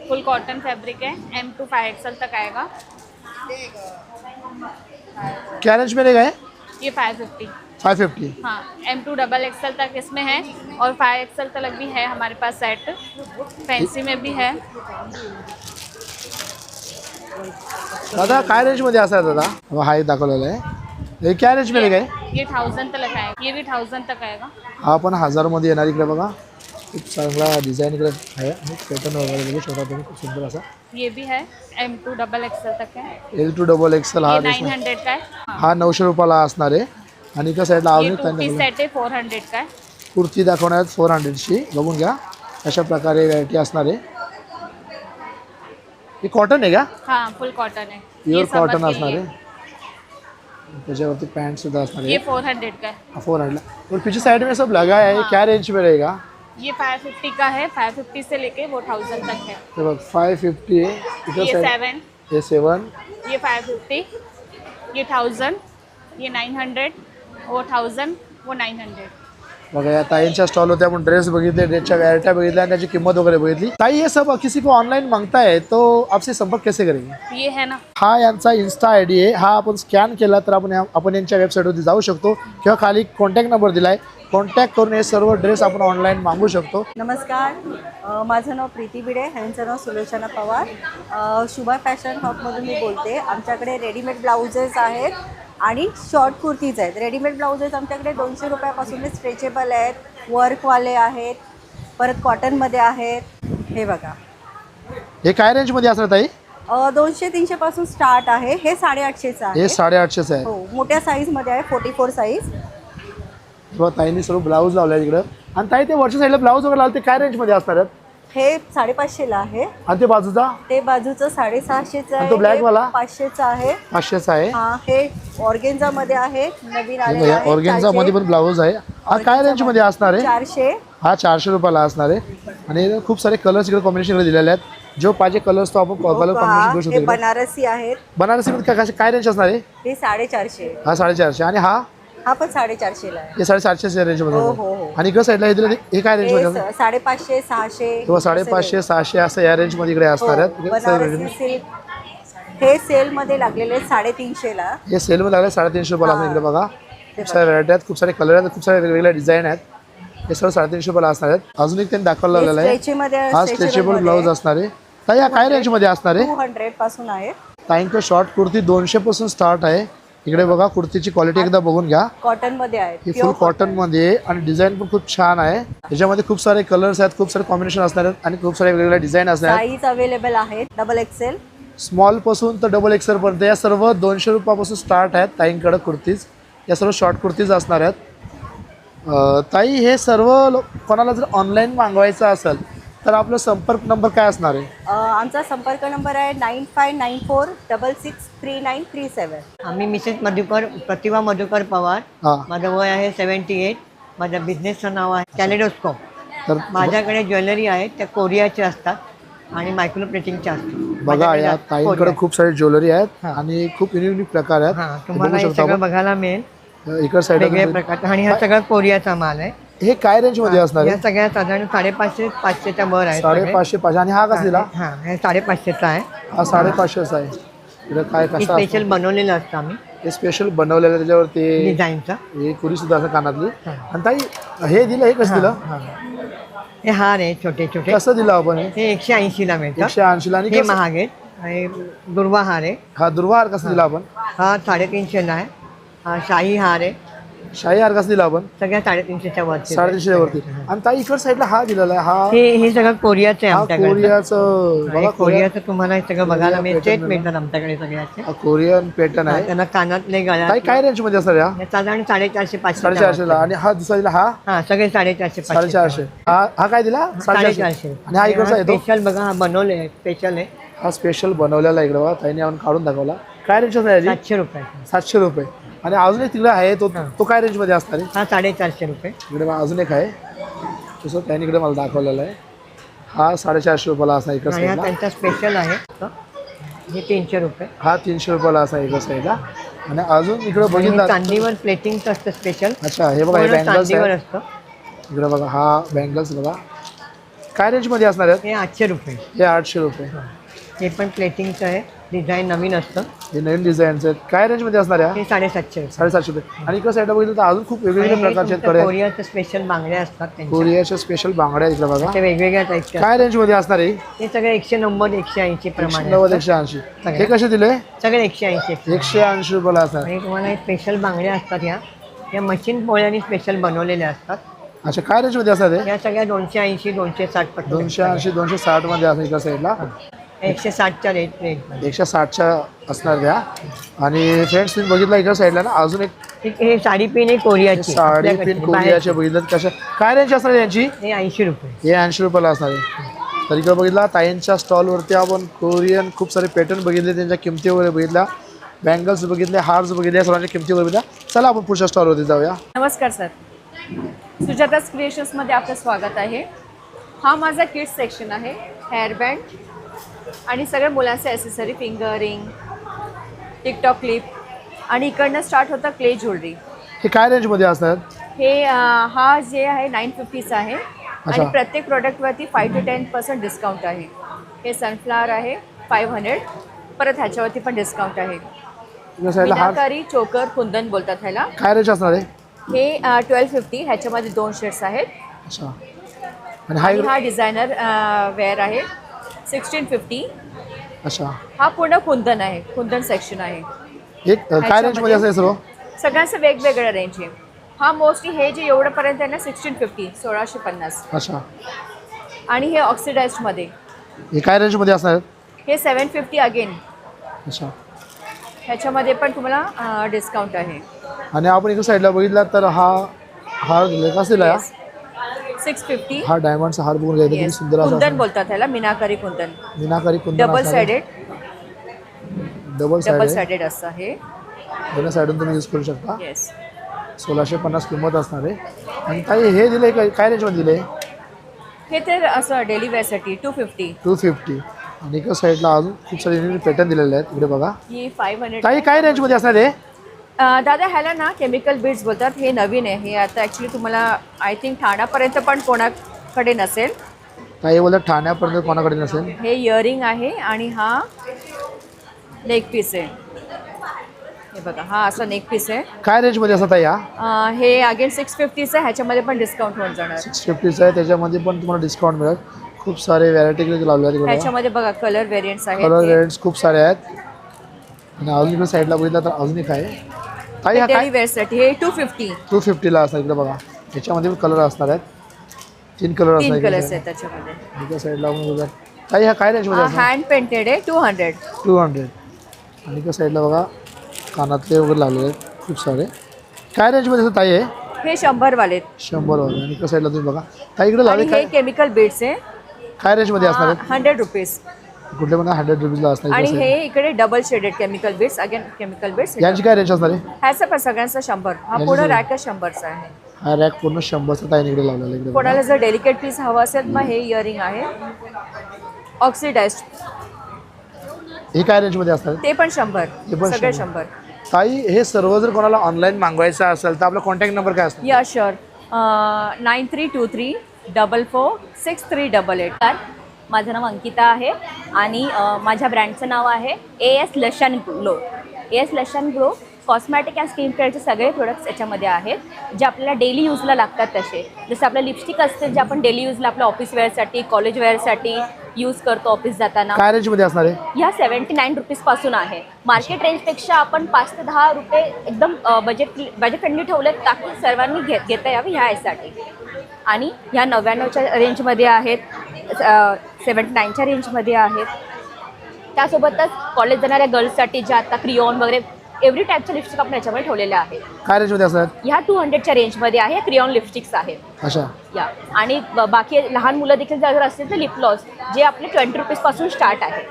फुल कॉटन फैब्रिक है. M to 5XL तक आएगा. क्या रेंज में रहेगा? ये 550. 550. हाँ, M to XXL तक इसमें है. और 5XL तक भी है हमारे पास सेट. फैंसी में भी है. दादा काय रेंजमध्ये असतात दादा? हा एक दाखवलेला आहे. हे क्या रेंज में रहेगा? ये 1000 तक आएगा. ये भी 1000 तक आएगा. हा पण 1000मध्ये येणार. इकडे बघा खूप चांगला डिझाईन इकडे आहे. आणि पॅटर्न वगैरे बघू शकता तुम्ही खूप सुंदर असा. ये भी है. M to XXL तक है. L to XXL हा ये 900 का है. हा 900 रुपयाला असणार आहे. आणि एका साईडला ये अजून 2 पीस सेट है. 400 का है. कुर्ती दाखवण्यात 400ची बघून घ्या. अशा प्रकारे व्हरायटी असणार आहे. हे कॉटन आहे का? हाँ, फुल कॉटन है. प्युअर कॉटन असणार आहे. त्याच्यावरती पैंट सुद्धा असणार ये आहे. 400 का है. 400 और पीछे साइड में सब लगा है. क्या रेंज में रहेगा? ये 550 का है. 550 से लेके वो 1000 तक है. हे बघ 550 आहे. इथं ये साईड 7. हे 7. ये 550. ये 1000. ये 900. वो 1000. वो 900. बघा या ताईंच्या स्टॉल होते. आपण ड्रेस बघितले, ड्रेसच्या व्हरायटी बघितल्या आणि त्याची किंमत वगैरे बघितली. ताई ये सब किसी को ऑनलाइन मांगता है तो आपसे संपर्क कैसे करेंगे? ये है ना. हा यांचा इन्स्टा ID आहे. हा आपण स्कॅन केला तर आपण यांच्या वेबसाईटवरती जाऊ शकतो किंवा खाली कॉन्टॅक्ट नंबर दिला आहे. कॉन्टॅक्ट करून हे सर्व ड्रेस आपण ऑनलाईन मागवू शकतो. नमस्कार, माझं नाव प्रीती भिडे, ह्यांचं नाव सुलोचना पवार. शुभा फॅशन हॉपमधून मी बोलते. आमच्याकडे रेडीमेड ब्लाउजेस आहेत आणि शॉर्ट कुर्तीज आहेत. रेडीमेड ब्लाउजेस आमच्याकडे 200 रुपयापासून स्ट्रेचेबल आहेत, वर्कवाले आहेत, परत कॉटनमध्ये आहेत. हे बघा हे काय रेंजमध्ये असणार ताई? 200-300 पासून स्टार्ट आहे. हे 850चं आहे. हे 850 आहे. हो, मोठ्या साईज मध्ये आहे, 44 साईज. किंवा ताईंनी सर्व ब्लाऊज लावलाय इकडं. आणि ताई ते वरच्या साईडला ब्लाऊज वगैरे लावले ते काय रेंजमध्ये असणार आहेत? हे 550ला आहे. आणि ते बाजूचा? ते बाजूचं 650चं आहे. तो ब्लॅक वाला? 500चा आहे. 500चा आहे. हा, हे ऑर्गेन्झा मध्ये आहे, नवीन आलेला आहे. ऑर्गेन्झा मध्ये पण ब्लाऊज आहे. हा काय रेंज मध्ये असणार आहे? 400. हा 400 रुपयाला असणार आहे. आणि खूप सारे कलर्स इकडे कॉम्बिनेशन दिलेले आहेत. जो पाहिजे कलर्स तो आपण कलर कॉम्बिनेशन घेऊ हे शकतो. बनारसी आहेत. बनारसी मध्ये काय रेंज असणार आहे? हे 450. हा 450. आणि हा पण 450ला आहे. हे 750 रेंज मध्ये हो, आहे. हो, हो. आणि इकडे साईडला हे दिलं हे काय रेंज मध्ये असणार? 550, 600 किंवा 550, 600 असं या रेंज मध्ये इकडे असणार आहेत. बनारसी सिल्क हे सेल मध्ये लागलेले 350ला. हे सेल मध्ये लागले 350 रुपयाला असणार. इकडे बघा खूप सारे व्हरायटी आहेत, खूप सारे कलर आहेत, खूप सारे वेगवेगळे डिझाईन आहेत. हे सर्व 350 रुपयाला असणार आहेत. अजून एक त्यांनी दाखवलं लागलेलं आहे. हा स्ट्रेचेबल ब्लाऊज असणार आहे. ताई काय रेंज मध्ये असणार आहे? 200 पासून आहे. ताईंकडे शॉर्ट कुर्ती 200 पासून स्टार्ट आहे. इकडे बघा कुर्तीची क्वालिटी एकदा बघून घ्या. कॉटन मध्ये आहे. ही फुल कॉटन मध्ये आणि डिझाईन पण खूप छान आहे. याच्यामध्ये खूप सारे कलर्स आहेत, खूप सारे कॉम्बिनेशन असणार आहेत आणि खूप सारे वेगवेगळे डिझाईन असणार आहेत. साईज अवेलेबल आहेत, डबल XL. स्मॉल पासून तर डबल XL पर्यंत या सर्व 200 रुपयापासून स्टार्ट आहेत ताईंकडे कुर्तीज. या सर्व शॉर्ट कुर्तीज असणार आहेत. ताई हे सर्व कोणाला जर ऑनलाईन मागवायचं असेल तर आपला संपर्क नंबर काय असणार आहे? आमचा संपर्क नंबर आहे 9594663937. आम्ही मिसेस मधुकर प्रतिभा मधुकर पवार. माझं वय आहे 78. माझ्या बिझनेसचं नाव आहे कॅलेडोस्कोप. तर माझ्याकडे ज्वेलरी आहे त्या कोरियाच्या असतात आणि मायक्रो प्लेटिंगच्या असतात. बघा या ताईंकडे खूप सारी ज्वेलरी आहेत आणि खूप युनिक प्रकार आहेत. तुम्हाला हे सगळं बघायला मिळेल इकडे साईड वेगवेगळ्या प्रकारचं. आणि हा सगळा कोरियाचा माल आहे. हे काय रेंज मध्ये असणार या आहे? सगळ्या साधारण 550-500च्या वर आहे. 550 आणि हा कसा दिला? हा, हे 550चा आहे. हा 550 आहे. इकडे काय कसं स्पेशल बनवलेलं असतं आम्ही. हे स्पेशल बनवलेलं त्याच्यावरती डिझाईनचा. हे कुरी सुद्धा असं कानातली. आणि ताई हे दिलं हे कसं दिलं? हे हार आहे छोटे छोटे. कसं दिलं आपण? हे 180ला मिळतं. 180 ला. आणि हे महाग आहे. हे दुर्वा हार आहे. हा दुर्वा हार कसा दिला आपण? हा 350ला आहे. हा शाही हार आहे. शाही हार कसा दिला आपण? सगळ्या 350च्या वरती. 350 वरती. आणि ताई इकडे साईडला हा दिलेला आहे. हा हे सगळं कोरियाचं आहे आमच्याकडे. कोरियाचं बघा. कोरियाचं तुम्हाला हे सगळं बघायला मिळेल. सेट मिळतात आमच्याकडे सगळ्याचे. कोरियन पॅटर्न आहे. त्यांना कानातले गळ्यात. ताई काय रेंज मध्ये असणार या? साधारण 450-500. 450 ला. आणि हा दुसरा दिला हा? हा सगळे 450-500. 450. हा काय दिला? 450. आणि हा इकडचा आहे तो स्पेशल बघा. हा बनवले स्पेशल आहे. हा स्पेशल बनवलेला इकडे बघा. ताईने आपण काढून दाखवला. काय रेंज आहे याची? 700 रुपये. 700 रुपये. आणि अजून एक तिकडे आहे तो काय रेंज मध्ये असणार आहे? हा 450 रुपये. इकडे अजून एक आहे तसं त्याने इकडे मला दाखवलेला आहे. हा 450 रुपयाला असा इकडे साईडला. त्यांचा स्पेशल आहे. हे 300 रुपये. हा 300 रुपयाला असा इकडे साईडला. आणि अजून इकडे बघितलं चांदीवर प्लेटिंगचं असतं स्पेशल. अच्छा हे बघा हे बँगल्स चांदीवर आहे. असतं. इकडे बघा हा बँगल्स बघा. काय रेंज मध्ये असणार आहे? हे 800 रुपये. हे 800 रुपये. हे पण प्लेटिंगचं आहे. डिझाईन नवीन असतं. हे नवीन डिझाईन्स आहेत. काय रेंज मध्ये असणार आहे? हे 750 रुपये. 750 रुपये. आणि इकडे साईडला बघितलं तर अजून खूप वेगवेगळ्या प्रकारचे कडे. कोरियाचे स्पेशल बांगड्या असतात त्यांच्या. कोरियाच्या स्पेशल बांगड्या इकडे बघा. ते वेगवेगळ्या टाईपच्या. काय रेंज मध्ये असणार आहे? हे सगळे 190-180 प्रमाणे. 180. हे कसे दिले? सगळे 180. 180 रुपयाला असणार. आणि तुम्हाला हे स्पेशल बांगड्या असतात या मशीन पोळ्याने स्पेशल बनवलेल्या असतात. अच्छा काय रेंज मध्ये असतात? या सगळ्या 280-260 280-260 मध्ये असणार इकडे साईडला. 160च्या रेट 160च्या असणार द्या. आणि फ्रेंड्स तुम्ही बघितलं इकडे साईडला ना अजून एक हे साडी पिन आहे कोरियाची. साडी पिन कोरियाचे बघितलं कशा काय रेंज असणार यांची? हे 80 रुपये. हे 80 रुपयाला असणार आहे. तर इकडे बघितला ताईंच्या स्टॉलवरती आपण कोरियन खूप सारे पॅटर्न बघितले. त्यांच्या किमती वगैरे बघितल्या. बँगल्स बघितले, हार्स बघितले, सर्वांच्या किमती बघितल्या. चला आपण पुढच्या स्टॉलवरती जाऊया. नमस्कार सर, सुजाताज क्रिएशन्समध्ये आपलं स्वागत आहे. हा माझा किड्स सेक्शन आहे. हेअरबँड आणि सगळ्या मुलांचे accessory, finger ring, TikTok clip आणि इकडनं स्टार्ट होतं क्ले ज्वेलरी. हे काय रेंजमध्ये असतात? हे हा जे आहे 950चा आहे आणि प्रत्येक प्रोडक्टवरती 5 to 10% डिस्काउंट आहे. हे सनफ्लावर आहे 500. परत ह्याच्यावरती पण डिस्काउंट आहे. मीनाकारी चोकर कुंदन बोलतात ह्याला. काय रेंज असणार आहे? हे 1250. ह्याच्यामध्ये 2 शेड्स आहेत. अच्छा. आणि हा डिझायनर वेअर आहे 1650. अच्छा. हा पूर्ण कुंदन आहे, कुंदन सेक्शन आहे. एक काय रेंजमध्ये असेल सर्व? सगळ्यांचं वेगवेगळं रेंज आहे. हा मोस्टली हे जे एवढंपर्यंत आहे ना 1650, 1650. अच्छा. आणि हे ऑक्सिडाइज्डमध्ये हे काय रेंजमध्ये असणार आहेत? हे 750 अगेन. अच्छा. ह्याच्यामध्ये पण तुम्हाला डिस्काउंट आहे. आणि आपण इकडे साईडला बघितला तर हा हार कसा दिला? 650. हा डायमंडचा हार बघून घ्यायचा, किती सुंदर असा. कुंदन बोलतात त्याला, मीनाकारी कुंदन. मीनाकारी कुंदन डबल साइडेड. डबल साइडेड असं आहे. दोन्ही साईडून तुम्ही यूज करू शकता. येस. 1650 किंमत असणार आहे. आणि काही हे दिले काय रेंजमध्ये दिले? हे तर असं डेली वेअरसाठी 250. 250. आणि एका साईडला अजून खूप सारे पॅटर्न दिलेले आहेत. इकडे बघा. ही 500. काही काय रेंजमध्ये असणार आहे? दादा ह्याला ना केमिकल बीड्स बोलतात. हे नवीन आहे. हे आता ॲक्च्युली तुम्हाला आय थिंक ठाण्यापर्यंत पण कोणाकडे नसेल. काही बोलतात ठाण्यापर्यंत कोणाकडे नसेल. हे इयरिंग आहे आणि हा नेक पीस आहे. हे बघा, हा असा नेक पीस आहे. काय रेंजमध्ये असतात या? हे अगेन 650 आहे. ह्याच्यामध्ये पण डिस्काउंट होऊन जाणार. 650 आहे. त्याच्यामध्ये पण तुम्हाला डिस्काउंट मिळेल. खूप सारे व्हरायटी लावले आहेत. ह्याच्यामध्ये बघा कलर व्हेरियंट्स आहेत. कलर व्हेरियंट्स खूप सारे आहेत. आणि अजून इकडे साईडला बघितलं तर अजून एक आहे. काही डेली वेअरसाठी हे 250. 250ला असणार. इकडे बघा, ह्याच्यामध्ये पण कलर असणार आहेत. 3 कलर असणार. 3 कलर्स आहेत त्याच्यामध्ये. इकडे साईडला आपण बघा. काही हा काय रेंजमध्ये असणार? हँड पेंटेड आहे 200. 200. आणि इकडे साईडला बघा कानातले वगैरे लावलेले आहेत खूप सारे. काय रेंजमध्ये असं ताई आहे? हे 100 वाले. 100 वाले. आणि इकडे साईडला तुम्ही बघा ताई इकडे लावले. हे केमिकल बीड्स आहे. काय रेंजमध्ये असणार आहेत? 100 रुपीज. कुठले पण 100 रुपीजला असणार. आणि हे इकडे double shaded chemical beads. Again chemical beads. यांची काय रेंज असणार आहे? ह्याचं पण सगळ्यांचा 100. हा पूर्ण रॅकच 100चा आहे. हा रॅक पूर्ण 100चा ताई इकडे लावलेला. इकडे कोणाला जर डेलिकेट पीस हवं असेल मग हे इयरिंग आहे ऑक्सिडाइज्ड. हे काय रेंजमध्ये असणार? ते पण 100. सगळे 100. ताई हे सर्व जर कोणाला ऑनलाईन मागवायचं असेल तर आपला कॉन्टॅक्ट नंबर काय असतो? या शुअर 9323446388. माझं नाव अंकिता आहे आणि माझ्या ब्रँडचं नाव आहे AS लशन glow. AS लशन glow cosmetic and skin केअरचे सगळे प्रोडक्ट्स याच्यामध्ये आहेत जे आपल्याला डेली यूजला लागतात. तसे जसं आपलं लिपस्टिक असते जे आपण डेली यूजला आपल्या ऑफिस वेअरसाठी कॉलेज वेअरसाठी यूज करतो ऑफिस जाताना. काय रेंजमध्ये असणार आहे? ह्या 79 रुपीजपासून आहे. मार्केट रेंजपेक्षा आपण 5 ते 10 रुपये एकदम बजेट फ्रेंडली ठेवलेत ताकी सर्वांनी घेता यावे ह्या यासाठी. आणि ह्या 99च्या रेंजमध्ये आहेत, 79च्या रेंजमध्ये आहेत. त्यासोबतच कॉलेज जाणाऱ्या गर्ल्ससाठी ज्या आता क्रियॉन वगैरे एव्हरी टाईपच्या लिपस्टिक आपण याच्यामध्ये ठेवलेल्या आहेत. काय रेंजमध्ये असतात? ह्या 200च्या रेंजमध्ये आहे. क्रियॉन लिपस्टिक्स आहेत. अच्छा. या आणि बाकी लहान मुलं देखील जर असतील तर लिप ग्लॉस जे आपले 20 रुपीजपासून स्टार्ट आहे.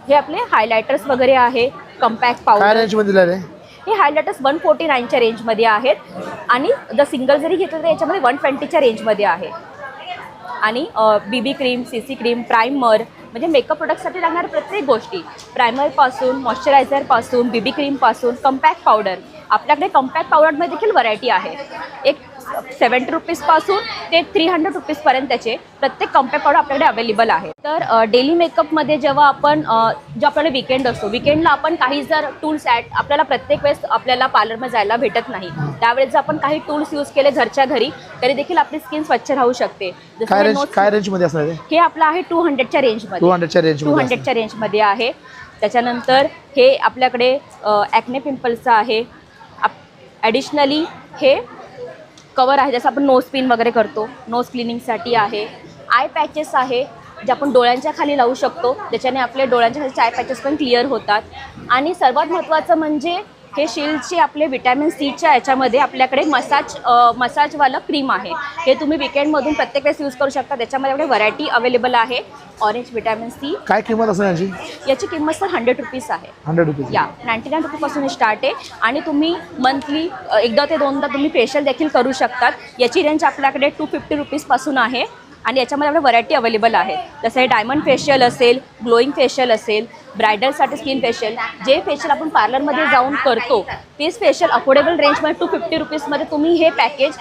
हे आपले हायलायटर्स वगैरे आहे. कम्पॅक्ट पावडर. काय रेंजमध्ये दिलं आहे? हे हायलायटर्स 149च्या रेंजमध्ये आहेत. आणि जर सिंगल जरी घेतलं तर याच्यामध्ये 120च्या रेंजमध्ये आहे. आणि BB cream, CC cream, primer म्हणजे मेकअप प्रोडक्टसाठी लागणाऱ्या प्रत्येक गोष्टी प्रायमरपासून मॉइश्चरायझरपासून BB क्रीमपासून कम्पॅक्ट पावडर. आपल्याकडे कम्पॅक्ट पावडरमध्ये देखील व्हरायटी आहे. एक 70 रुपीजपासून ते 300 रुपीजपर्यंतचे प्रत्येक कम्पॅक्ट पावडर आपल्याकडे अवेलेबल आहे. तर डेली मेकअपमध्ये जेव्हा आपण जो आपल्याकडे विकेंड असतो विकेंडला आपण काही जर टूल्स आपल्याला प्रत्येक वेळेस आपल्याला पार्लरमध्ये जायला भेटत नाही. त्यावेळेस जर आपण काही टूल्स यूज केले घरच्या घरी तरी देखील आपली स्किन स्वच्छ राहू शकते. काय रेंजमध्ये असणार आहे? हे आपलं आहे 200च्या रेंजमध्ये. 200च्या रेंजमध्ये आहे. त्याच्यानंतर हे आपल्याकडे ॲक्ने पिंपल्सचं आहे. ॲडिशनली हे कवर आहे जसं आपण नोज पिन वगैरे करतो नोज क्लिनिंगसाठी आहे. आय पॅचेस आहे जे आपण डोळ्यांच्या खाली लावू शकतो ज्याच्याने आपले डोळ्यांच्या खाली आय पॅचेस पण क्लिअर होतात. आणि सर्वात महत्त्वाचं म्हणजे हे शिल्डचे आपले विटॅमिन सीच्या याच्यामध्ये आपल्याकडे मसाजवालं क्रीम आहे. हे तुम्ही विकेंडमधून प्रत्येक वेळेस यूज करू शकता. त्याच्यामध्ये आपल्याकडे व्हरायटी अवेलेबल आहे. Orange vitamin C. काय किंमत असेल याची? याची किंमत सर 100 रुपीज आहे. 100 रुपीज. या 99 रुपीजपासून स्टार्ट आहे. आणि तुम्ही मंथली एकदा ते दोनदा तुम्ही फेशियल देखील करू शकतात. याची रेंज आपल्याकडे 250 रुपीजपासून आहे. आणि याच्यामध्ये आपल्या व्हरायटी अवेलेबल आहे. जसं हे डायमंड फेशियल असेल ग्लोईंग फेशियल असेल ब्रायडलसाठी स्किन फेशियल जे फेशियल आपण पार्लरमध्ये जाऊन करतो तेच फेशियल अफोर्डेबल रेंजमध्ये 250 रुपीजमध्ये तुम्ही हे पॅकेज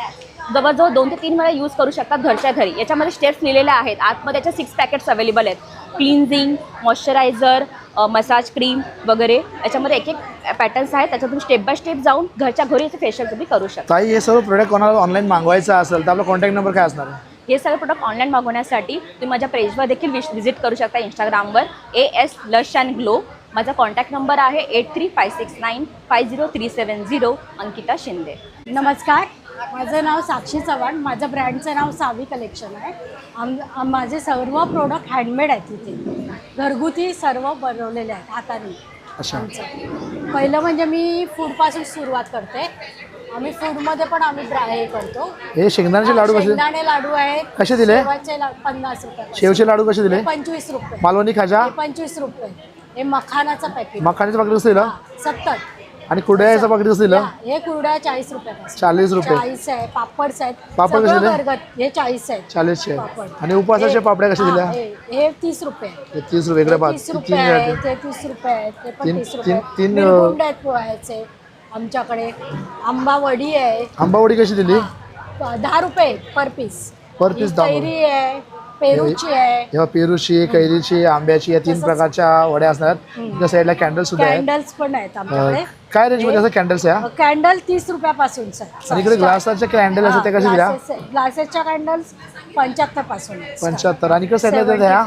जवळजवळ 2 ते 3 वेळा यूज करू शकतात घरच्या घरी. याच्यामध्ये स्टेप्स लिहिलेल्या आहेत. आतमध्ये याच्या 6 पॅकेट्स अवेलेबल आहेत. क्लिन्झिंग मॉइश्चरायझर मसाज क्रीम वगैरे याच्यामध्ये एक पॅटर्न्स आहेत. त्याच्यातून स्टेप बाय स्टेप जाऊन घरच्या घरी याचं फेशियल तुम्ही करू शकता. ताई हे सर्व प्रोडक्ट कोणाला ऑनलाईन मागवायचं असेल तर आपला कॉन्टॅक्ट नंबर काय असणार आहे? हे सगळे प्रोडक्ट ऑनलाईन मागवण्यासाठी तुम्ही माझ्या पेजवर देखील व्हिजिट करू शकता. इंस्टाग्रामवर AS लश अँड ग्लो. माझा कॉन्टॅक्ट नंबर आहे 8356950370. अंकिता शिंदे. नमस्कार, माझं नाव साक्षी चव्हाण. माझं ब्रँडचं नाव सावी कलेक्शन आहे. माझे सर्व प्रोडक्ट हँडमेड आहेत इथे. घरगुती सर्व बनवलेले आहेत हाताने. आमचं पहिलं म्हणजे मी फूडपासून सुरुवात करते. आम्ही फूडमध्ये पण आम्ही हे करतो. हे शेंगदाण्याचे लाडू कसे? शेंगदाणे लाडू आहेत. कसे दिले? शेवचे 50 रुपये. शेवचे लाडू कसे दिले? 25 रुपये. मालवणी खाजा 25 रुपये. हे मखानाचं पॅकेट. मखाण्याचं पाकिट कसं दिलं? 70. आणि कुरड्याचं पाकिट कसं दिलं? हे कुरड्या 40 रुपये. 40 रुपये. 40 आहे. पापड्स आहेत. पापड कसे दिले? हे 40 आहेत. 40 चे. आणि उपवासाचे पापड्या कसे दिल्या? हे 30 रुपये. हे 30 रुपये. इकडे 30 रुपये आहेत. ते 30 रुपये आहेत. ते पण 30 रुपये. तीन निरगुंड आहेत पोह्याचे आमच्याकडे. आंबावडी आहे. आंबावडी कशी दिली? 10 रुपये पर पीस. पर पीस 10 रुपये. कैरी आहे. पेरूची आहे. तेव्हा पेरूची, कैरीची, आंब्याची या 3 प्रकारच्या वड्या असणार. त्या साईडला कॅन्डल सुद्धा आहेत. कॅन्डल्स पण आहेत आमच्याकडे. काय रेंज मध्ये असं कॅन्डल्स आहे? कॅन्डल 30 रुपयापासून आहे. आणि इकडे ग्लासाचे कॅन्डल असतात ते कसे दिल्या? ग्लासेसच्या कॅन्डल्स 75 पासून आहेत. 75. आणि इकडे साईडला त्या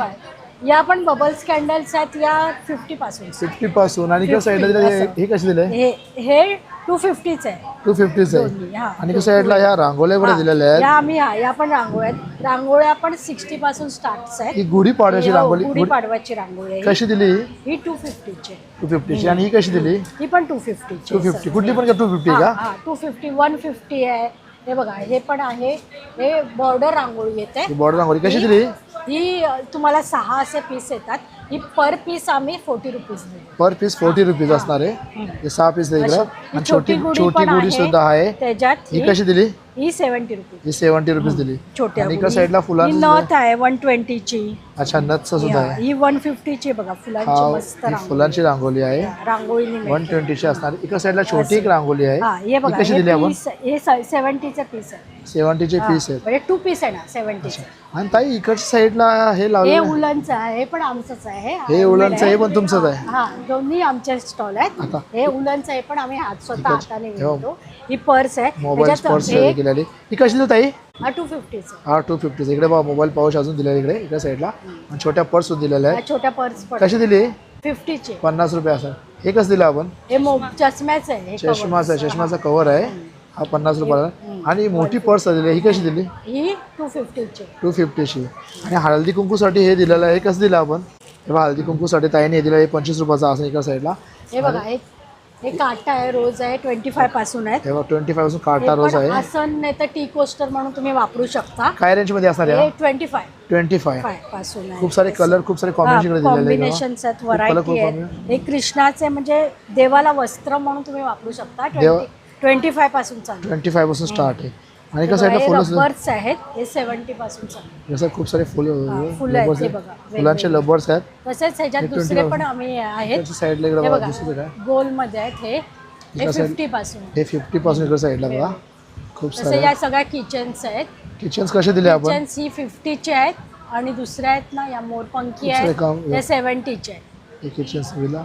या पण बबल्स कॅन्डल्स आहेत. या 50 पासून. 50 पासून. आणि इकडे साईडला दिले हे कसे दिले? हे 250 आहे. 250 आहे. आणि इकडे साईडला ह्या रांगोळ्या पण दिलेल्या आहेत. या आम्ही या पण रांगोळ्या आहेत. रांगोळ्या पण 60 पासून स्टार्ट आहेत. ही गुढी पाडव्याची रांगोळी. गुढी पाडव्याची रांगोळी कशी दिली? ही 250 ची. 250 ची. आणि ही कशी दिली? ही पण 250 ची. 250. कुठली पण का 250 का? 250 150 आहे. हे बघा हे पण आहे. हे बॉर्डर रांगोळी येते. बॉर्डर रांगोळी कशी दिली? ही तुम्हाला 6 असे पीस येतात. ही पर पीस आम्ही 40 रुपीज देतो. पर पीस 40 रुपीज असणार आहे. हे 6 पीस इकडे. आणि छोटी गुढी सुद्धा आहे. त्याच्यात ही कशी दिली? ही 70 रुपीज. ही 70 रुपीज दिली. छोट्या आणि इकडे साईडला फुलांची नथ आहे 120 ची. अच्छा नथचं सुद्धा आहे. ही 150 ची बघा फुलांची मस्त ही फुलांची रांगोळी आहे. रांगोळी 120 ची असणार. इकडे साईडला छोटी एक रांगोळी आहे. हे बघा कशी दिली आपण? हे 70 चे पीस आहे. 70 चे पीस आहेत. म्हणजे 2 पीस आहे ना 70 चे. आणि ताई इकडच्या साईडला हे लावले. हे उलनचं आहे. हे पण आमचंच आहे. हे उलनचं हे पण तुमचंच आहे. हा दोन्ही आमचे स्टॉल आहेत. हे उलनचं आहे पण आम्ही स्वतः हाताने विणतो. ही पर्स आहे. मोबाईल पर्स केलेली. ही कशी देत ताई? हा 250 चा. हा 250. इकडे बघा मोबाईल पाऊच अजून दिलेला इकडे इकडे साईडला. आणि छोट्या पर्स दिलेल्या आहेत. छोट्या पर्स पण कशी दिली? 50 चे. 50 रुपये असं. हे कसं दिलं आपण? हे चष्म्याचं आहे. चष्माचा चष्माचा कव्हर आहे. हा 50 रुपयाला. आणि मोठी पर्स दिली. ही कशी दिली? ही 250 ची. 250 ची. आणि हळदी कुंकूसाठी हे दिलेलं आहे. हे कसं दिलं आपण? हे बघा हळदी कुंकूसाठी ताईने हे दिलं. हे 25 रुपयाचा असं इकडे साईडला. हे बघा हे काटा आहे रोज आहे 25 पासून आहे. हे बघा 25 पासून काटा रोज आहे. आसन नाही तर टी कोस्टर म्हणून तुम्ही वापरू शकता. काय रेंज मध्ये असणार आहे? 25 पासून आहे. खूप सारे कलर खूप सारे कॉम्बिनेशन्स आहेत. व्हरायटी आहे. हे कृष्णाचे म्हणजे देवाला वस्त्र म्हणून तुम्ही वापरू शकता. 25 पासून चालू. 25 पासून स्टार्ट आहे. आणि एका साईडला लबर्स आहेत. हे 70 पासून चालू. जसं खूप सारे फुलं आहेत बघा. फुलांचे लबर्स आहेत. तसेच ह्याच्यात दुसरे पण आम्ही आहेत. साईडला इकडे बघा दुसरे काय गोल मध्ये आहेत. हे 50 पासून. हे 50 पासून इकडे साईडला बघा खूप सारे. या सगळ्या किचन्स आहेत. किचन्स कसे दिले आपण? किचन्स ही 50 चे आहेत. आणि दुसऱ्या आहेत ना या मोरपंखी आहेत. त्या 70 चे आहेत. हे किचन्स दिला.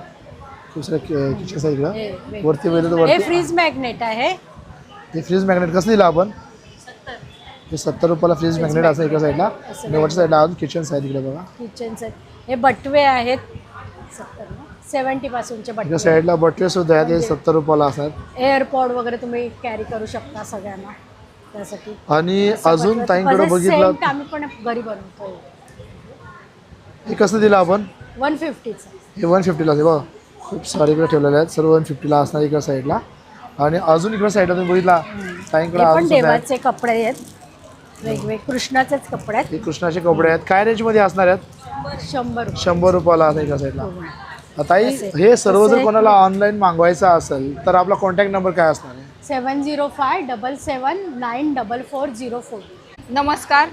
खूप सारे किचन्स आहेत इकडे. वरती वेळ तर हे फ्रीज मॅग्नेट आहे. हे फ्रीज मॅग्नेट कसं दिलं आपण? हे 70 रुपयाला फ्रीज मॅग्नेट असं एका साईडला. आणि वरच्या साईडला अजून किचन्स आहेत इकडे बघा. किचन्स आहेत. हे बटवे आहेत 70 पासूनचे बटवे. एका साईडला बटवे सुद्धा आहेत. हे 70 रुपयाला असतात. एअरपॉड वगैरे तुम्ही कॅरी करू शकता सगळ्यांना त्यासाठी. आणि अजून ताईंकडे बघितलं आम्ही पण घरी बनवतो. हे कसं दिलं आपण? 150 चं. हे 150ला आहे बघा. खूप सारे इकडे ठेवलेले आहेत. सर्व 150ला असणार इकडे साईडला. आणि अजून इकडे साईडला तुम्ही बघितला ताईंकडे पण देवाचे कपडे आहेत. वेगवेगळे कृष्णाचेच कपडे आहेत. हे कृष्णाचे कपडे आहेत. काय रेंज मध्ये असणार आहेत? 100 रुपयाला असं एका साईडला. ताई हे सर्व जर कोणाला ऑनलाईन मागवायचं असेल तर आपला कॉन्टॅक्ट नंबर काय असणार आहे? 7057794404. नमस्कार,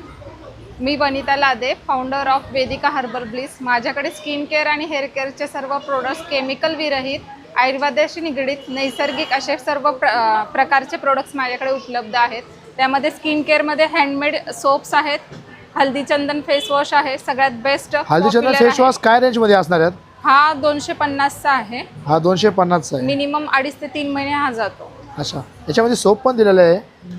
मी वनिता लादे, founder of Vedika herbal bliss. माझ्याकडे स्किन केअर आणि हेअर केअरचे सर्व प्रोडक्ट्स केमिकल विरहित, आयुर्वेदाशी निगडीत, नैसर्गिक असे सर्व प्रकारचे प्रोडक्ट्स माझ्याकडे उपलब्ध आहेत. त्यामध्ये स्किन केअरमध्ये हँडमेड सोप्स आहेत. हल्दीचंदन फेस वॉश आहे सगळ्यात बेस्ट. हल्दीचंदन फेस वॉश काय रेंज मध्ये असणार आहेत? हा 250चा आहे. हा 250चा आहे. मिनिमम 2.5 ते 3 महिने हा जातो. अच्छा, याच्यामध्ये सोप पण दिलेला आहे.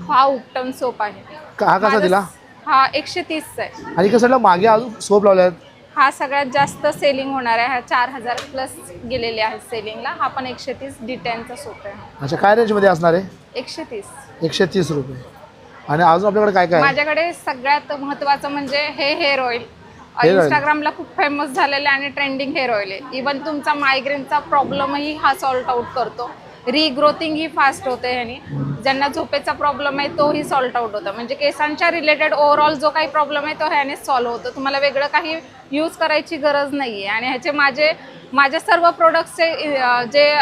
हा उपटन सोप आहे. हा कसा दिला? हा 130चा आहे. आणि कसं मागे अजून सोप लावले आहेत. हा सगळ्यात जास्त सेलिंग होणार आहे. हा 4000 प्लस गेलेले आहेत सेलिंगला. हा पण 130 D10चा सोप आहे. अच्छा, काय रेंजमध्ये असणार आहे? 130. 130 रुपये. आणि अजून आपल्याकडे काय काय आहे? माझ्याकडे सगळ्यात महत्त्वाचं म्हणजे हे हेअर ऑइल. Hair oil. इंस्टाग्रामला खूप फेमस झालेलं आणि ट्रेंडिंग हेअर ऑइल आहे. इवन तुमचा मायग्रेनचा प्रॉब्लेमही हा सॉल्ट आउट करतो. रिग्रोथिंग ही फास्ट होते ह्यानी. ज्यांना झोपेचा प्रॉब्लेम आहे तोही सॉल्ट आउट होतं. म्हणजे केसांच्या रिलेटेड ओव्हरऑल जो काही प्रॉब्लेम आहे तो ह्याने सॉल्व्ह होतो. तुम्हाला वेगळं काही यूज करायची गरज नाही आहे. आणि ह्याचे माझे सर्व प्रोडक्ट्सचे जे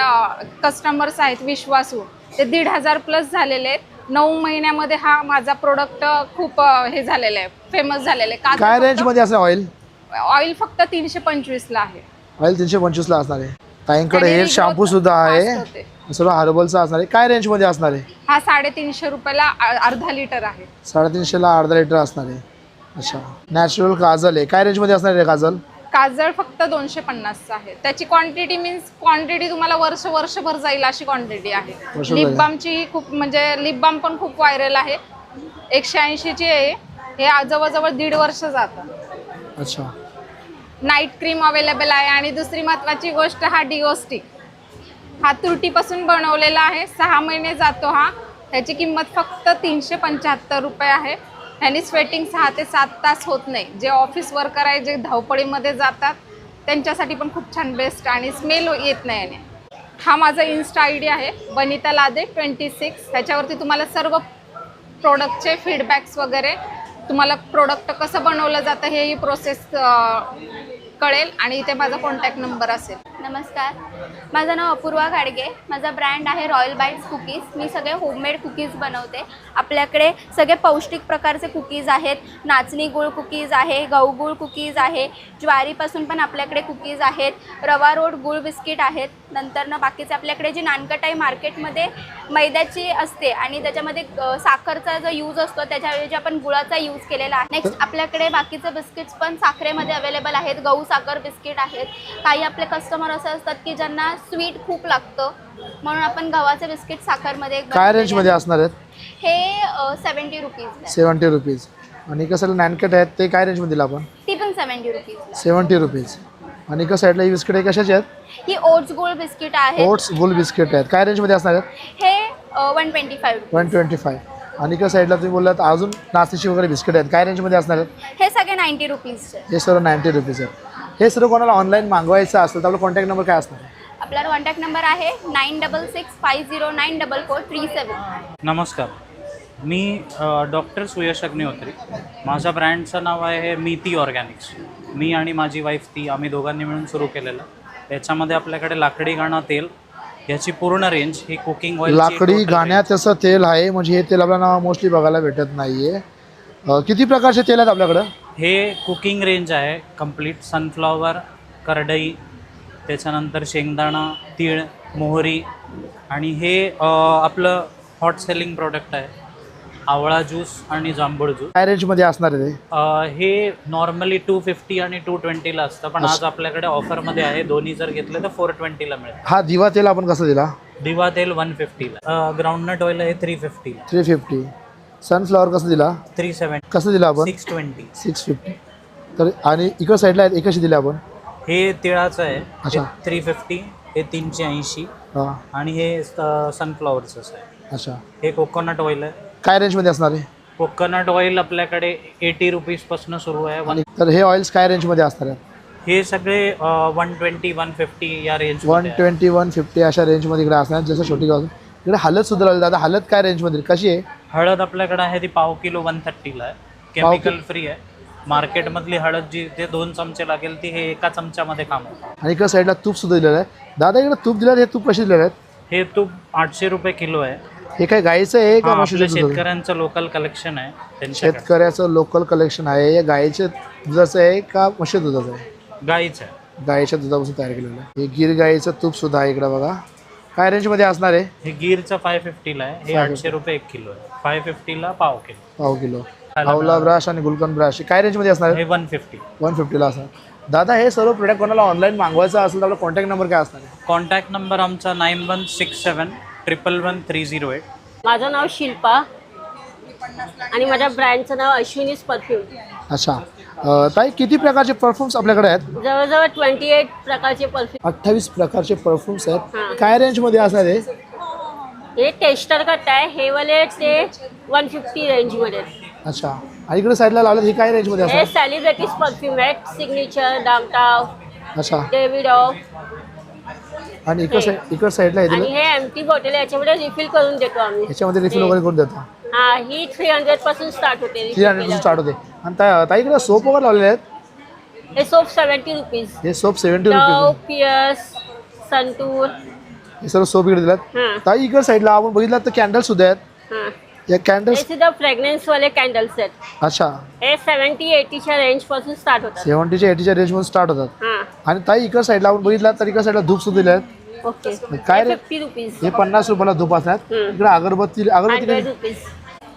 कस्टमर्स आहेत विश्वासू ते 1500 प्लस झालेले आहेत. 9 महिन्यामध्ये हा माझा प्रोडक्ट खूप हे झालेलं आहे, फेमस झालेलं आहे. काय रेंजमध्ये असं ऑइल? ऑइल फक्त 325ला आहे. ऑइल 325ला असणार आहे. ताईंकडे हेअर शॅम्पू सुद्धा आहे, सर्व हर्बलचा असणार आहे. काय रेंजमध्ये असणार आहे? हा 350 रुपयाला अर्धा लिटर आहे. 350ला अर्धा लिटर असणार आहे. अच्छा, नॅचरल काजल आहे. काय रेंजमध्ये असणार आहे काजल? काजळ फक्त 250 आहे. त्याची क्वांटिटी तुम्हाला वर्षभर जाईल अशी क्वांटिटी आहे. लिप बामची खूप म्हणजे लिप बाम पण खूप व्हायरल आहे. 180ची आहे. हे जवळजवळ 1.5 वर्ष जातं. अच्छा, नाईट क्रीम अवेलेबल आहे. आणि दुसरी महत्त्वाची गोष्ट हा डिओ स्टिक. हा तुरटीपासून बनवलेला आहे. 6 महिने जातो हा. ह्याची किंमत फक्त 375 रुपये आहे. ह्यानी स्वेटिंग 6 ते 7 तास होत नाही. जे ऑफिस वर्कर आहे, जे धावपळीमध्ये जातात त्यांच्यासाठी पण खूप छान बेस्ट आणि स्मेल येत नाही याने. हा माझा इन्स्टा ID आहे बनिता लादे 26. ह्याच्यावरती तुम्हाला सर्व प्रोडक्टचे फीडबॅक्स वगैरे, तुम्हाला प्रोडक्ट कसं बनवलं जातं हेही प्रोसेस कळेल. आणि इथे माझा कॉन्टॅक्ट नंबर असेल. नमस्कार, माझं नाव अपूर्वा गाडगे. माझा ब्रँड आहे रॉयल बाईट्स कुकीज. मी सगळे होममेड कुकीज बनवते. आपल्याकडे सगळे पौष्टिक प्रकारचे कुकीज आहेत. नाचणी गुळ कुकीज आहे, गहू गुळ कुकीज आहे, ज्वारीपासून पण आपल्याकडे कुकीज आहेत, रवा रोड गुळ बिस्किट आहेत. नंतर बाकीचे आपल्याकडे जी नानकट आहे मार्केटमध्ये मैद्याची असते आणि त्याच्यामध्ये साखरचा जो यूज असतो त्याच्याऐवजी आपण गुळाचा यूज केलेला आहे. नेक्स्ट आपल्याकडे बाकीचे बिस्किट्स पण साखरेमध्ये अवेलेबल आहेत. गहू साखर बिस्किट आहेत. काही आपले कस्टमर असे असतात की ज्यांना स्वीट खूप लागतं म्हणून आपण गव्हाचे बिस्किट साखरमध्ये. काय रेंजमध्ये असणार आहेत? हे 70 रुपीज. 70 रुपीज. आणि कसं नानकट आहेत ते काय रेंजमध्ये दिला आपण? ती पण 70 रुपीज. 70 रुपीज. आणि कसं साईडला ही बिस्किट आहे कशाची आहेत? ही ओट्स गुळ बिस्किट आहे. ओट्स गुळ बिस्किट आहेत. काय रेंजमध्ये असणार आहेत? हे 125. 125. आणि कसं साईडला तुम्ही बोललात अजून नाचणीची वगैरे बिस्किट आहेत. काय रेंजमध्ये असणार आहेत? हे सगळे 90 रुपीजचे. हे सर्व 90 रुपीज आहेत. हे सर्व कोणाला ऑनलाईन मागवायचं असेल तर आपला कॉन्टॅक्ट नंबर काय असणार आहे? आपला कॉन्टॅक्ट नंबर आहे 9665094437. नमस्कार, मी डॉक्टर सुयश अग्निहोत्री. माझ्या ब्रँडचं नाव आहे मीती ऑर्गॅनिक्स. मी आणि माझी वाईफ आम्ही दोघांनी मिळून सुरू केलेलं. याच्यामध्ये आपल्याकडे लाकडी घाणा तेल, याची पूर्ण रेंज ही कुकिंग ऑइल. लाकडी घाण्याचं तेल आहे, म्हणजे हे तेल आपल्याला मोस्टली बघायला भेटत नाहीये. किती प्रकारचे तेल आहेत आपल्याकडं? हे कुकिंग रेंज आहे कंप्लीट. सनफ्लॉवर, करडई, त्याच्यानंतर शेंगदाणा, तीळ, मोहरी. आणि हे आपलं हॉट सेलिंग प्रोडक्ट आहे आवळा ज्यूस आणि जांभूळ ज्यूस. काय रेंजमध्ये असणार आहे ते? हे नॉर्मली 250 आणि 220ला असतं, पण आज आपल्याकडे ऑफरमध्ये आहे. दोन्ही जर घेतले तर 420ला मिळेल. हा दिवा तेल आपण कसं दिला? दिवा तेल 150ला. ग्राउंडनट ऑइल आहे 350ला. 350. सनफ्लॉवर कसं दिला? 370. कसं दिला आपण? 620. 650. तर आणि इकडं साईडला आहेत, कशी दिली आपण? हे तिळाचं आहे. अच्छा. 350. हे 380. हां. आणि हे सनफ्लॉवरचं आहे. अच्छा. हे कोकोनट ऑइल आहे. काय रेंजमध्ये असणार आहे? कोकोनट ऑइल आपल्याकडे 80 रुपीजपासून सुरू आहे. तर हे ऑइल्स काय रेंजमध्ये असणार आहेत? हे सगळे 120, 150 या रेंज. 120, 150 अशा रेंजमध्ये इकडे असणार. जसं छोटी गाव इकडे हळद सुद्धा लावली. दादा हळद काय रेंजमध्ये कशी आहे? हळद आपल्याकडे आहे ती पाव किलो 130ला आहे. केमिकल फ्री आहे. मार्केटमधली हळद जी ते 2 चमचे लागेल ती हे 1 चमच्यामध्ये काम होतं. आणि इकडे साईडला तूप सुद्धा दिलेलं आहे. दादा इकडे तूप दिलं, हे तूप कसे दिलेलं आहेत? हे तूप 800 रुपये किलो आहे. हे काय गाईचं आहे का म्हशीचं? शेतकऱ्यांचं लोकल कलेक्शन आहे. शेतकऱ्याचं लोकल कलेक्शन आहे. हे गाईच्या दुधाचं आहे का म्हशी दुधाचं आहे? गाईचं आहे. गाईच्या दुधापासून तयार केलेलं आहे. हे गिर गाईचं तूप सुद्धा आहे इकडे बघा. काय रेंजमध्ये असणार आहे? हे गिरचं 550ला आहे. हे 800 रुपये 1 किलो आहे. 550ला पाव किलो. पाव किलो. आवला ब्रश आणि गुलकंद ब्रश काय रेंजमध्ये असणार आहे? हे 150. 150ला असणार. दादा हे सर्व प्रोडक्ट कोणाला ऑनलाईन मागवायचं असेल तर आपला कॉन्टॅक्ट नंबर काय असणार आहे? कॉन्टॅक्ट नंबर आमचा 9167111308. माझं नाव शिल्पा आणि माझ्या ब्रँडचं नाव अश्विनीज परफ्यूम. अच्छा ताई किती प्रकारचे परफ्यूम्स आपल्याकडे आहेत? जवळजवळ 28 प्रकारचे परफ्यूम. 28 प्रकारचे परफ्यूम्स आहेत. काय रेंजमध्ये असणार आहे? हे टेस्टर कट आहे, हे वाले ते 150 रेंजमध्ये. अच्छा आणि इकडे साईडला लावलं हे काय रेंजमध्ये हे असणार? सेलिब्रिटीज परफ्यूम आहेत, सिग्नेचर, डामटाव, अच्छा डेव्हिड ऑफ. आणि इकडे साईडला हे आणि दिलं, हे एम्प्टी बॉटल आहे, याच्यामध्ये रिफिल करून देतो आम्ही. याच्यामध्ये रिफिल वगैरे करून देता? हा, ही 300 पासून स्टार्ट होते. 300 पासून स्टार्ट होते. आणि ताई इकडे सोप वगैरे लावलेले आहेत? हे सोप 70 रुपीज. हे सोप 70 डव, रुपये. पियर्स, संतूर. हे सर्व सोप इकडे दिलात. हां. ताई इकडे साईडला आपण बघितलं तर कॅन्डल सुद्धा आहेत. हां. या हे कॅन्डल्स सुद्धा फ्रेग्रन्स वाले कॅन्डल्स आहेत. अच्छा हे 70-80च्या रेंज पासून स्टार्ट होतात. 70 80 रेंजमध्ये स्टार्ट होतात. हां. आणि ताई इकडे साईडला आपण बघितलं तर इकडे साईडला धूप सुद्धा दिले आहेत. ओके. काय हे रे? 50 रुपीज. हे 50 रुपयाला धूप असतात. इकडे अगरबत्ती 100 रुपीज.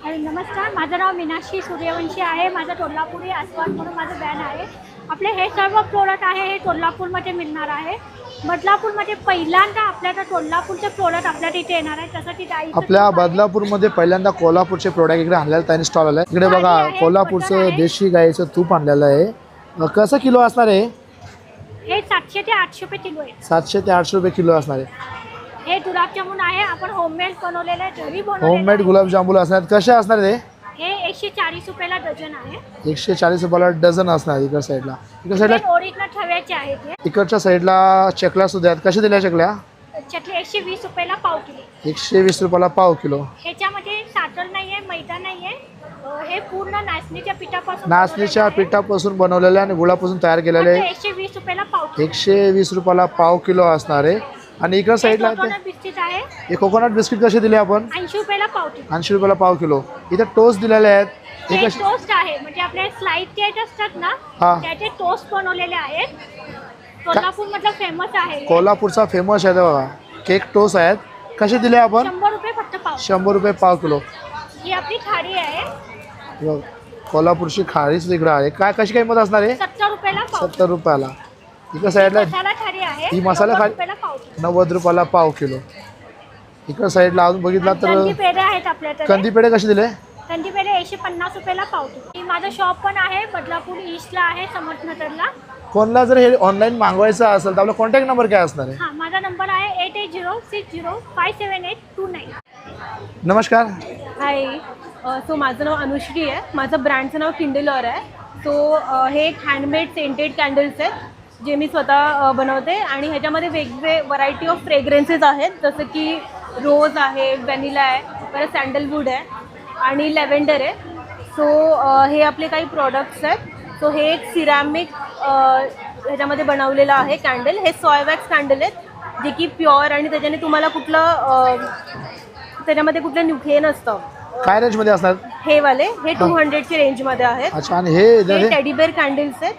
नमस्कार, माझं नाव मीनाक्षी सूर्यवंशी आहे. माझं टोल्हापुरी आस्वाद म्हणून माझं ब्रँड आहे. आपले हे सर्व प्रोडक्ट आहे हे टोल्हापूरमध्ये मिळणार आहे. बदलापूरमध्ये पहिल्यांदा आपल्याला टोल्हापूरचे प्रोडक्ट आपल्या तिथे येणार आहे. तसं तिथे आपल्या बदलापूरमध्ये पहिल्यांदा कोल्हापूरचे प्रोडक्ट इकडे आणलेलं त्यांनी स्टॉल आलाय. इकडे बघा कोल्हापूरचं देशी गाईचं तूप आणलेलं आहे. कसं किलो असणार आहे? हे 700 ते 800 रुपये किलो आहे. 700 ते 800 रुपये किलो असणार आहे. हे गुलाबजामुन आहे, आपण होममेड बनवलेलं आहे, घरी बनवलेलं होममेड गुलाबजामुन असणार. कसे असणार आहे? हे 140 रुपयाला डझन आहे. 140 रुपयाला डझन असणार. इकडच्या साईडला ओरिजिनल ठेवायचे आहेत. हे इकडच्या साईडला चकल्या सुद्धा आहेत. कशा दिल्या चकल्या? चकली 120 रुपयाला पाव किलो. 120 रुपयाला पाव किलो. ह्याच्यामध्ये साखर नाही आहे, मैदा नाही आहे. हे पूर्ण नाचणीच्या पिठापासून नाचणीच्या पिठापासून बनवलेले आणि गुळापासून तयार केलेले 120 रुपयाला पाव किलो. 120 रुपयाला पाव किलो असणार आहे. आणि इकडे साईडला कोकोनट बिस्किट आहे, हे कोकोनट बिस्किट कसे दिले आपण? 80 रुपयाला पाव किलो. 80 रुपयाला पाव किलो. इथे टोस्ट दिलेले आहेत. हे हे कसे? टोस्ट आहे, म्हणजे आपले स्लाइड केक असतात ना, हा. त्याचे टोस्ट बनवलेले आहेत. कोल्हापूर मधलं फेमस आहे. कोल्हापूरचा फेमस आहे बघा केक टोस्ट आहेत. कसे दिले आपण? 100 रुपये फक्त पाव. 100 रुपये पाव किलो. ही आपली थाळी आहे, बघ, कोल्हापूरची खारी सुद्धा इकडे आहे. काय कशी किंमत असणार आहे? 70 रुपयाला पाव. 70 रुपयाला. इकडे साईडला मसाला थाळी आहे, ही मसाला 90 थाळी रुपयाला पाव किलो. 90 रुपयाला पाव किलो. इकडे साईडला अजून बघितला तर कंदी पेढे आहेत आपल्याकडे. कंदी पेढे कसे दिले? कंदी पेढे 150 रुपयाला पाव किलो. ही माझं शॉप पण आहे, बदलापूर ईस्टला आहे, समर्थनगरला. कोणाला जर हे ऑनलाईन मागवायचं असेल तर आपला कॉन्टॅक्ट नंबर काय असणार आहे? हां, माझा नंबर आहे 8806057829. नमस्कार. हाय, सो माझं नाव अनुश्री आहे. माझं ब्रँडचं नाव किंडलर आहे. सो हे एक हँडमेड सेंटेड कॅन्डल्स आहेत जे मी स्वतः बनवते. आणि ह्याच्यामध्ये वेगवेगळे व्हरायटी ऑफ फ्रेग्रन्सेस आहेत, जसं की रोज आहे, व्हॅनिला आहे, परत सँडलवूड आहे आणि लॅव्हेंडर आहे. सो हे आपले काही प्रॉडक्ट्स आहेत. सो हे एक सिरॅमिक ह्याच्यामध्ये बनवलेलं आहे कॅन्डल. हे सॉयवॅक्स कॅन्डल आहेत जे की प्युअर आणि त्याच्याने तुम्हाला त्याच्यामध्ये कुठलं हे नसतं. काय रेंज मध्ये असणार? हे वाले हे 200च्या रेंजमध्ये आहेत. अच्छा. आणि हे टेडीबेअर कॅन्डल्स आहेत,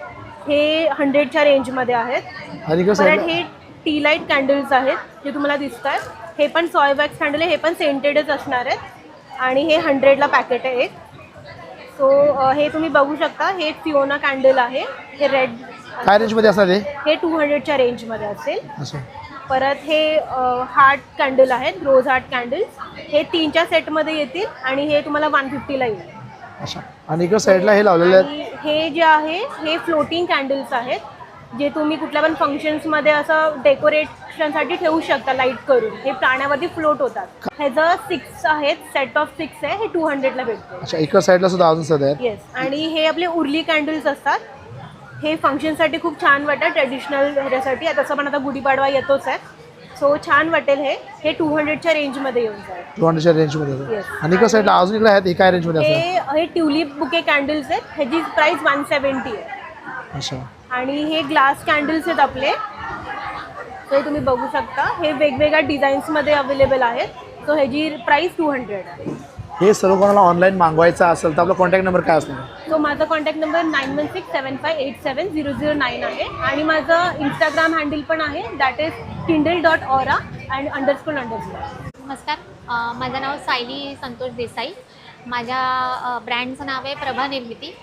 हे 100च्या रेंजमध्ये आहेत. आणि परत हे टी लाईट कॅन्डल्स आहेत जे तुम्हाला दिसत आहेत. हे पण सॉयवॅक्स कॅन्डल आहे, हे पण सेंटेडच असणार आहेत. आणि हे 100ला पॅकेट आहे एक. सो हे तुम्ही बघू शकता. हे फिओना कॅन्डल आहे, हे रेड. काय रेंज मध्ये असणार हे 200च्या रेंजमध्ये असेल. अच्छा. परत हे हार्ट कॅन्डल आहेत, रोज हार्ट कॅन्डल्स. हे 3च्या सेटमध्ये येतील आणि हे तुम्हाला 150ला येईल. अच्छा. आणि इकडे साईडला हे लावलेले आहेत. आणि हे जे आहे हे फ्लोटिंग कॅन्डल्स आहेत जे तुम्ही कुठल्या पण फंक्शन्समध्ये असं डेकोरेशनसाठी ठेवू शकता लाईट करून. हे पाण्यावरती फ्लोट होतात. ह्याचं 6 आहेत, सेट ऑफ 6 आहे. हे 200ला भेटते. अच्छा. इकडे साईडला सुद्धा अजून सध्या आहेत. येस. आणि हे आपले उर्ली कॅन्डल्स असतात. हे फंक्शनसाठी खूप छान वाटतं, ट्रेडिशनल ह्याच्यासाठी. तसं पण आता गुढीपाडवा येतोच आहे, सो छान वाटेल. हे 200च्या रेंजमध्ये येऊन जाईल. 200च्या रेंजमध्ये. Yes. आणि इकडे साईडला अजून इकडे आहेत. हे काय रेंजमध्ये असणार? हे ट्युलिप बुके कॅन्डल्स आहेत. ह्याची प्राइस 170 आहे. अच्छा. आणि हे ग्लास कॅन्डल्स आहेत आपले. तर हे तुम्ही बघू शकता. हे वेगवेगळ्या डिझाईन्समध्ये अवेलेबल आहेत. सो ह्याची प्राइस 200 आहे. हे सर्व कोणाला ऑनलाईन मागवायचं असेल तर आपला कॉन्टॅक्ट नंबर काय असणार? सो माझा कॉन्टॅक्ट नंबर 9167587000 आहे. आणि माझं इंस्टाग्राम हँडल पण आहे, दॅट इज kindle.aura and ___. नमस्कार, माझं नाव सायली संतोष देसाई. माझ्या ब्रँडचं नाव आहे प्रभा निर्मिती.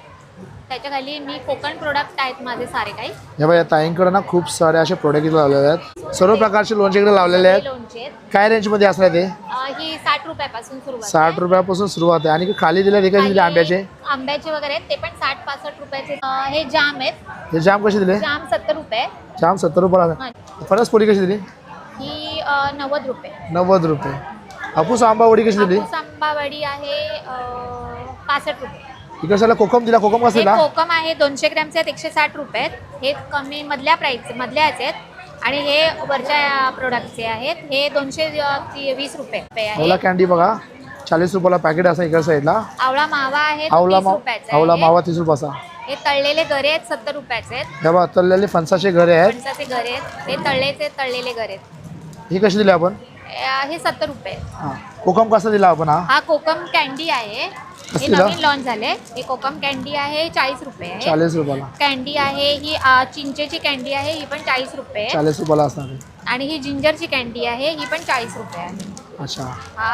त्याच्या खाली मी कोकण प्रोडक्ट आहेत माझे सारे काही. हे बघा ताईंकडे ना खूप सारे असे प्रोडक्ट इकडे लावलेले आहेत. सर्व प्रकारचे लोणचे इकडे लावलेले आहेत. लोणचे आहेत. काय रेंजमध्ये असणार ते? ही 60 रुपयापासून सुरुवात 60 रुपयापासून सुरुवात आहे. आणि खाली दिले ते कसे दिले आंब्याचे? आंब्याचे वगैरे आहेत, ते पण 60-65 रुपयाचे. हे जाम आहेत. हे जाम कसे दिले? जाम 70 रुपये. जाम 70 रुपयाला. फणसपोळी कशी दिली? ही 90 रुपये. 90 रुपये. हापूस आंबावडी कशी दिली? हापूस आंबावडी आहे 65 रुपये. इकडे कोकम दिला. कोकम कसा हे दिला? कोकम आहे 200 ग्रॅमचे आहेत 160 रुपये आहेत. हे कमी मधल्या ह्याचे आहेत. आणि हे वरच्या प्रोडक्टचे आहेत. हे 220 रुपये आहे. आवळा कॅन्डी बघा 40 रुपयाला पॅकेट असं इकडे साईडला. आवळा मावा आहे आवळा 30 रुपयाचा. आवळा मावा 30 रुपयाचा. हे तळलेले गरे आहेत 70 रुपयाचे आहेत. हे बघा तळलेले फणसाचे घरे आहेत. फणसाचे गरे आहेत. हे तळलेले गरे आहेत. ही कशी दिली आपण? हे 70 रुपये. हां. कोकम कसा दिला आपण? हा कोकम कॅन्डी आहे. हे नवीन लॉन्च झाले. हे कोकम कॅन्डी आहे 40 रुपये आहे. 40 रुपयाला. कॅन्डी आहे ही चिंचेची कॅन्डी आहे, ही पण 40 रुपये. 40 रुपयाला असणार आहे. आणि ही जिंजरची कॅन्डी आहे, ही पण 40 रुपये आहे. अच्छा.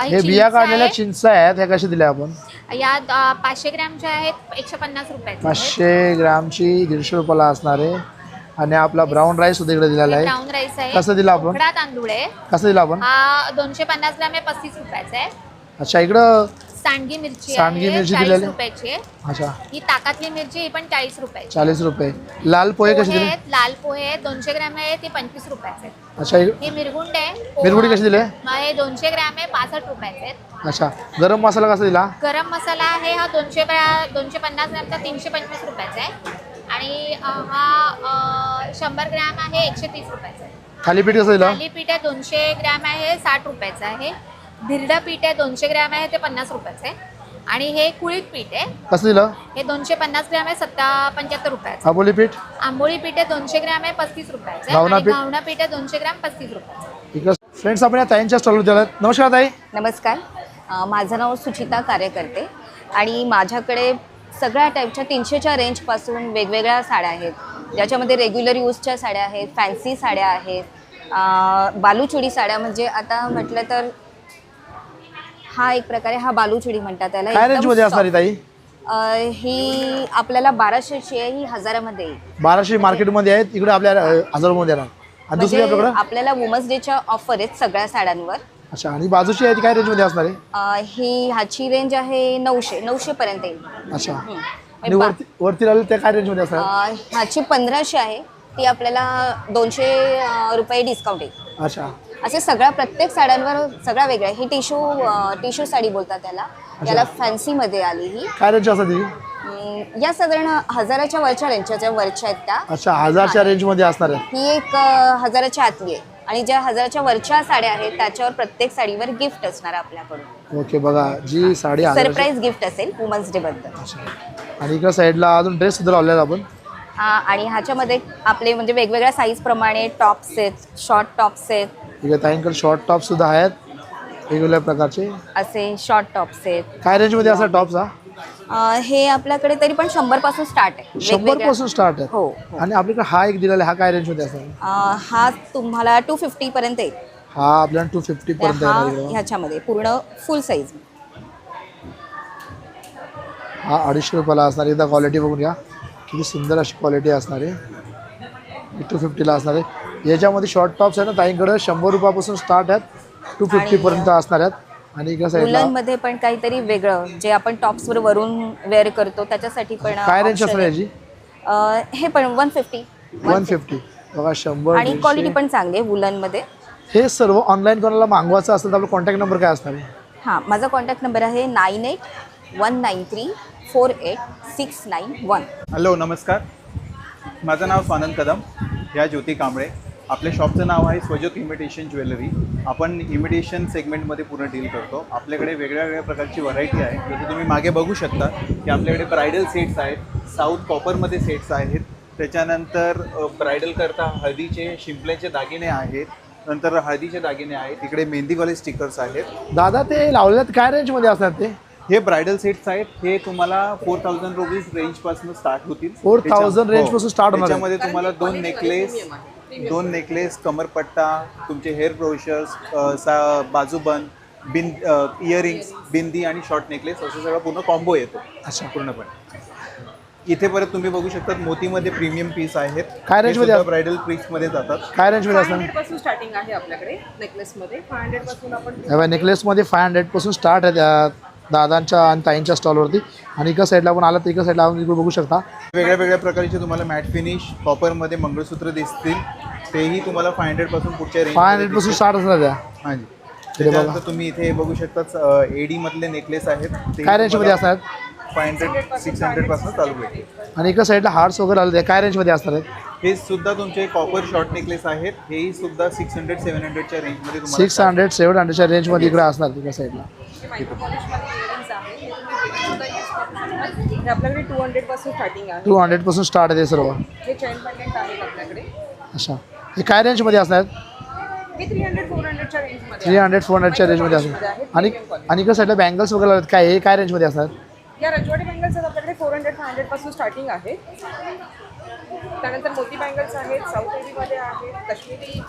ही हे बिया चिंच काढलेल्या आहे. चिंच आहेत, हे कसे दिले आपण? या 500 ग्रॅमच्या आहेत 150 रुपयाचे. 500 ग्रॅमची 150 रुपयाला असणार आहे. आणि आपला ब्राऊन राईस सुद्धा इकडे दिलेला आहे. ब्राऊन राईस आहे. कसं दिला आपण? उकडा तांदूळ आहे. कसं दिला आपण? हा 250 ग्रॅम आहे 35 रुपयाचा आहे. अच्छा. इकडं सांडगी मिरची सांडगी आहे मिरची 40 दिलेली. रुपयाची आहे. अच्छा. ही ताकातली मिरची ही पण 40 रुपयाची. 40 रुपये. लाल पोहे कसे दिले? आहेत, लाल पोहे आहेत 200 ग्रॅम आहे ते 25 रुपयाचे आहेत. अच्छा. हे मिरगुंड आहे. मिरगुडी कशी दिले? हे 200 ग्रॅम आहे 65 रुपयाचे आहेत. अच्छा. गरम मसाला कसा दिला? गरम मसाला आहे हा 250 ग्रॅमचा 325 रुपयाचा आहे. आणि हा 100 ग्रॅम आहे 130 रुपयाचा आहे. थालीपीठ कसं दिलं? थालीपीठ आहे 200 ग्रॅम आहे 60 रुपयाचं आहे. धिरडा पीठ आहे 200 ग्रॅम आहे ते 50 रुपयाचं आहे. आणि हे कुळीत पीठ आहे. कसं दिलं? हे 250 ग्रॅम आहे 75 रुपयाचं. आंबोली पीठ? आंबोळी पीठ आहे 200 ग्रॅम आहे 35 रुपयाचं आहे. घावना आणि पीठ? घावना पीठ आहे 200 ग्रॅम 35 रुपयाचं. इकडं फ्रेंड्स आपण या ताईंच्या स्टॉलवर गेलात. नमस्कार ताई. नमस्कार. माझं नाव सुचिता कार्यकर्ते आणि माझ्याकडे सगळ्या टाईपच्या 300च्या रेंजपासून वेगवेगळ्या साड्या आहेत, ज्याच्यामध्ये रेग्युलर यूजच्या साड्या आहेत, फॅन्सी साड्या आहेत, बालूचुडी साड्या. म्हणजे आता म्हटलं तर हा एक प्रकारे हा बालूचुडी म्हणतात त्याला. काय रेंजमध्ये असणार आहे ताई? ही आपल्याला 1200ची आहे, ही 1000मध्ये येईल. 1200 मार्केटमध्ये आहेत, इकडे आपल्या 1000 मध्ये येणार. आणि दुसरी म्हणजे आपल्याकडे आपल्याला वुमन्स डेच्या ऑफर आहेत सगळ्या साड्यांवर. अच्छा. आणि बाजूची आहे ती काय रेंजमध्ये असणार आहे? ही ह्याची रेंज आहे 900 पर्यंत येईल. अच्छा. आणि वरती राहिले त्या काय रेंजमध्ये असणार? ह्याची 1500 आहे, ती आपल्याला 200 रुपये डिस्काउंट येईल. अच्छा. असे सगळ्या प्रत्येक साड्यांवर सगळ्या वेगळ्या. ही टिश्यू साडी बोलतात त्याला. याला फॅन्सीमध्ये आली ही. काय रेंज असतात ती? या साधारण 1000च्या वरच्या रेंजच्या वरच्या आहेत त्या. अच्छा. 1000च्या रेंजमध्ये असणार आहे. ही एक 1000च्या आतली आहे. आणि ज्या 1000च्या वरच्या साड्या आहेत त्याच्यावर प्रत्येक साडीवर गिफ्ट असणार आपल्याकडून. ओके. बघा जी साडी सरप्राईज गिफ्ट असेल वुमन्स डे बद्दल. आणि इकडे साईडला अजून ड्रेस सुद्धा लावलेला आपण. आणि ह्याच्यामध्ये आपले म्हणजे वेगवेगळ्या साईज प्रमाणे टॉप्स आहेत, शॉर्ट टॉप्स आहेत. इकडे ताईंकडे शॉर्ट टॉप सुद्धा आहेत वेगवेगळ्या प्रकारचे. असे शॉर्ट टॉप्स आहेत. काय रेंजमध्ये असतात टॉप्स? हे आपल्याकडे तरी पण 100 पासून स्टार्ट आहे. 100 पासून स्टार्ट आहे. हो. आणि आपल्याकडे हा एक दिलेला हा काय रेंजमध्ये असणार? हा तुम्हाला 250 पर्यंत येईल. हा आपल्याला 250 पर्यंत येणार. ह्याच्यामध्ये पूर्ण फुल साईज. हा 250 रुपयाला असणार. एकदा क्वालिटी बघून घ्या किती सुंदर अशी क्वालिटी असणार आहे. 250ला असणार आहे. याच्यामध्ये शॉर्ट टॉप्स आहे ना ताईंकडे 100 रुपयापासून स्टार्ट आहेत 250 पर्यंत असणार आहेत. आणि इकडे साईडला मध्ये पण काहीतरी वेगळं जे आपण टॉप्सवर वरून वेअर करतो त्याच्यासाठी पण काय रेंज असणार याची? हे पण 150. 150 बघा 100. आणि क्वालिटी पण चांगली आहे वुलन मध्ये. हे सर्व ऑनलाईन कोणाला मागवायचं असेल तर आपला कॉन्टॅक्ट नंबर काय असणार आहे? हां, माझा कॉन्टॅक्ट नंबर आहे 9819348691. हॅलो नमस्कार. माझं नाव स्वानंद कदम, या ज्योती कांबळे. आपल्या शॉपचं नाव आहे स्वज्योत इमिटेशन ज्वेलरी. आपण इमिटेशन सेगमेंटमध्ये पूर्ण डील करतो. आपल्याकडे वेगळ्या वेगळ्या प्रकारची व्हरायटी आहे. जसं तुम्ही मागे बघू शकता की आपल्याकडे ब्रायडल सेट्स आहेत, साऊथ कॉपरमध्ये सेट्स आहेत. त्याच्यानंतर ब्रायडल करता हळदीचे शिंपल्याचे दागिने आहेत, नंतर हळदीचे दागिने आहेत, इकडे मेहंदीवाले स्टिकर्स आहेत. दादा ते लावलेत काय रेंजमध्ये असतात ते? हे ब्रायडल सेट्स आहेत. हे तुम्हाला 4000 रुपीज रेंजपासून स्टार्ट होतील. 4000 रेंजपासून स्टार्ट होणार. त्याच्यामध्ये तुम्हाला दोन नेकलेस, कमरपट्टा, तुमचे हेअर ब्रोशर्स, बाजूबंद, इयरिंग्स, बिंदी आणि शॉर्ट नेकलेस असं सगळं पूर्ण कॉम्बो येतो. अच्छा. पूर्णपणे इथे परत तुम्ही बघू शकता मोतीमध्ये प्रीमियम पीस आहेत. काय range मध्ये ब्रायडल पीसमध्ये जातात. काय रेंजमध्ये असणार? 500 पासून स्टार्टिंग आहे आपल्याकडे नेकलेसमध्ये. 500 पासून आपण नेकलेसमध्ये 500 पासून स्टार्ट आहे त्या दादांच्या आणि ताईंच्या स्टॉलवरती. आणि एका साईडला आपण आला तर एका साईडला आपण इकडे बघू शकता वेगळ्या वेगळ्या प्रकारचे तुम्हाला मॅट फिनिश कॉपरमध्ये मंगळसूत्र दिसतील. तेही तुम्हाला 500 पासून पुढच्या रेंज 500 पासून स्टार्ट असणार त्या. हांजी. त्याच्यानंतर तुम्ही इथे बघू शकता एडी मधले नेकलेस आहेत. काय रेंजमध्ये असणार? 500 600 पासून चालू भेटेल. आणि एका साईडला हार्ट्स वगैरे आले ते काय रेंजमध्ये असणार आहेत? हे सुद्धा तुमचे कॉपर शॉर्ट नेकलेस आहेत. हेही सुद्धा 600 700च्या रेंजमध्ये तुम्हाला 600 700च्या रेंजमध्ये इकडे असणार एका साईडला. हे आपल्याकडे 200 पासून स्टार्टिंग आहे. 200 पासून स्टार्ट आहे ते सर्व. हे चेन पेंडंट आहेत आपल्याकडे. अच्छा, हे काय रेंजमध्ये असणार? हे 300 400च्या रेंजमध्ये. 300 400च्या रेंजमध्ये असणार. आणि एका साईडला बँगल्स वगैरे आहेत काय, हे काय रेंजमध्ये असणार? या रजवाडी बँगल्स आपल्याकडे 400 500 पासून स्टार्टिंग आहे. त्यानंतर मोती बँगल्स आहेत, साऊथ इंडियनमध्ये आहेत, काश्मीरी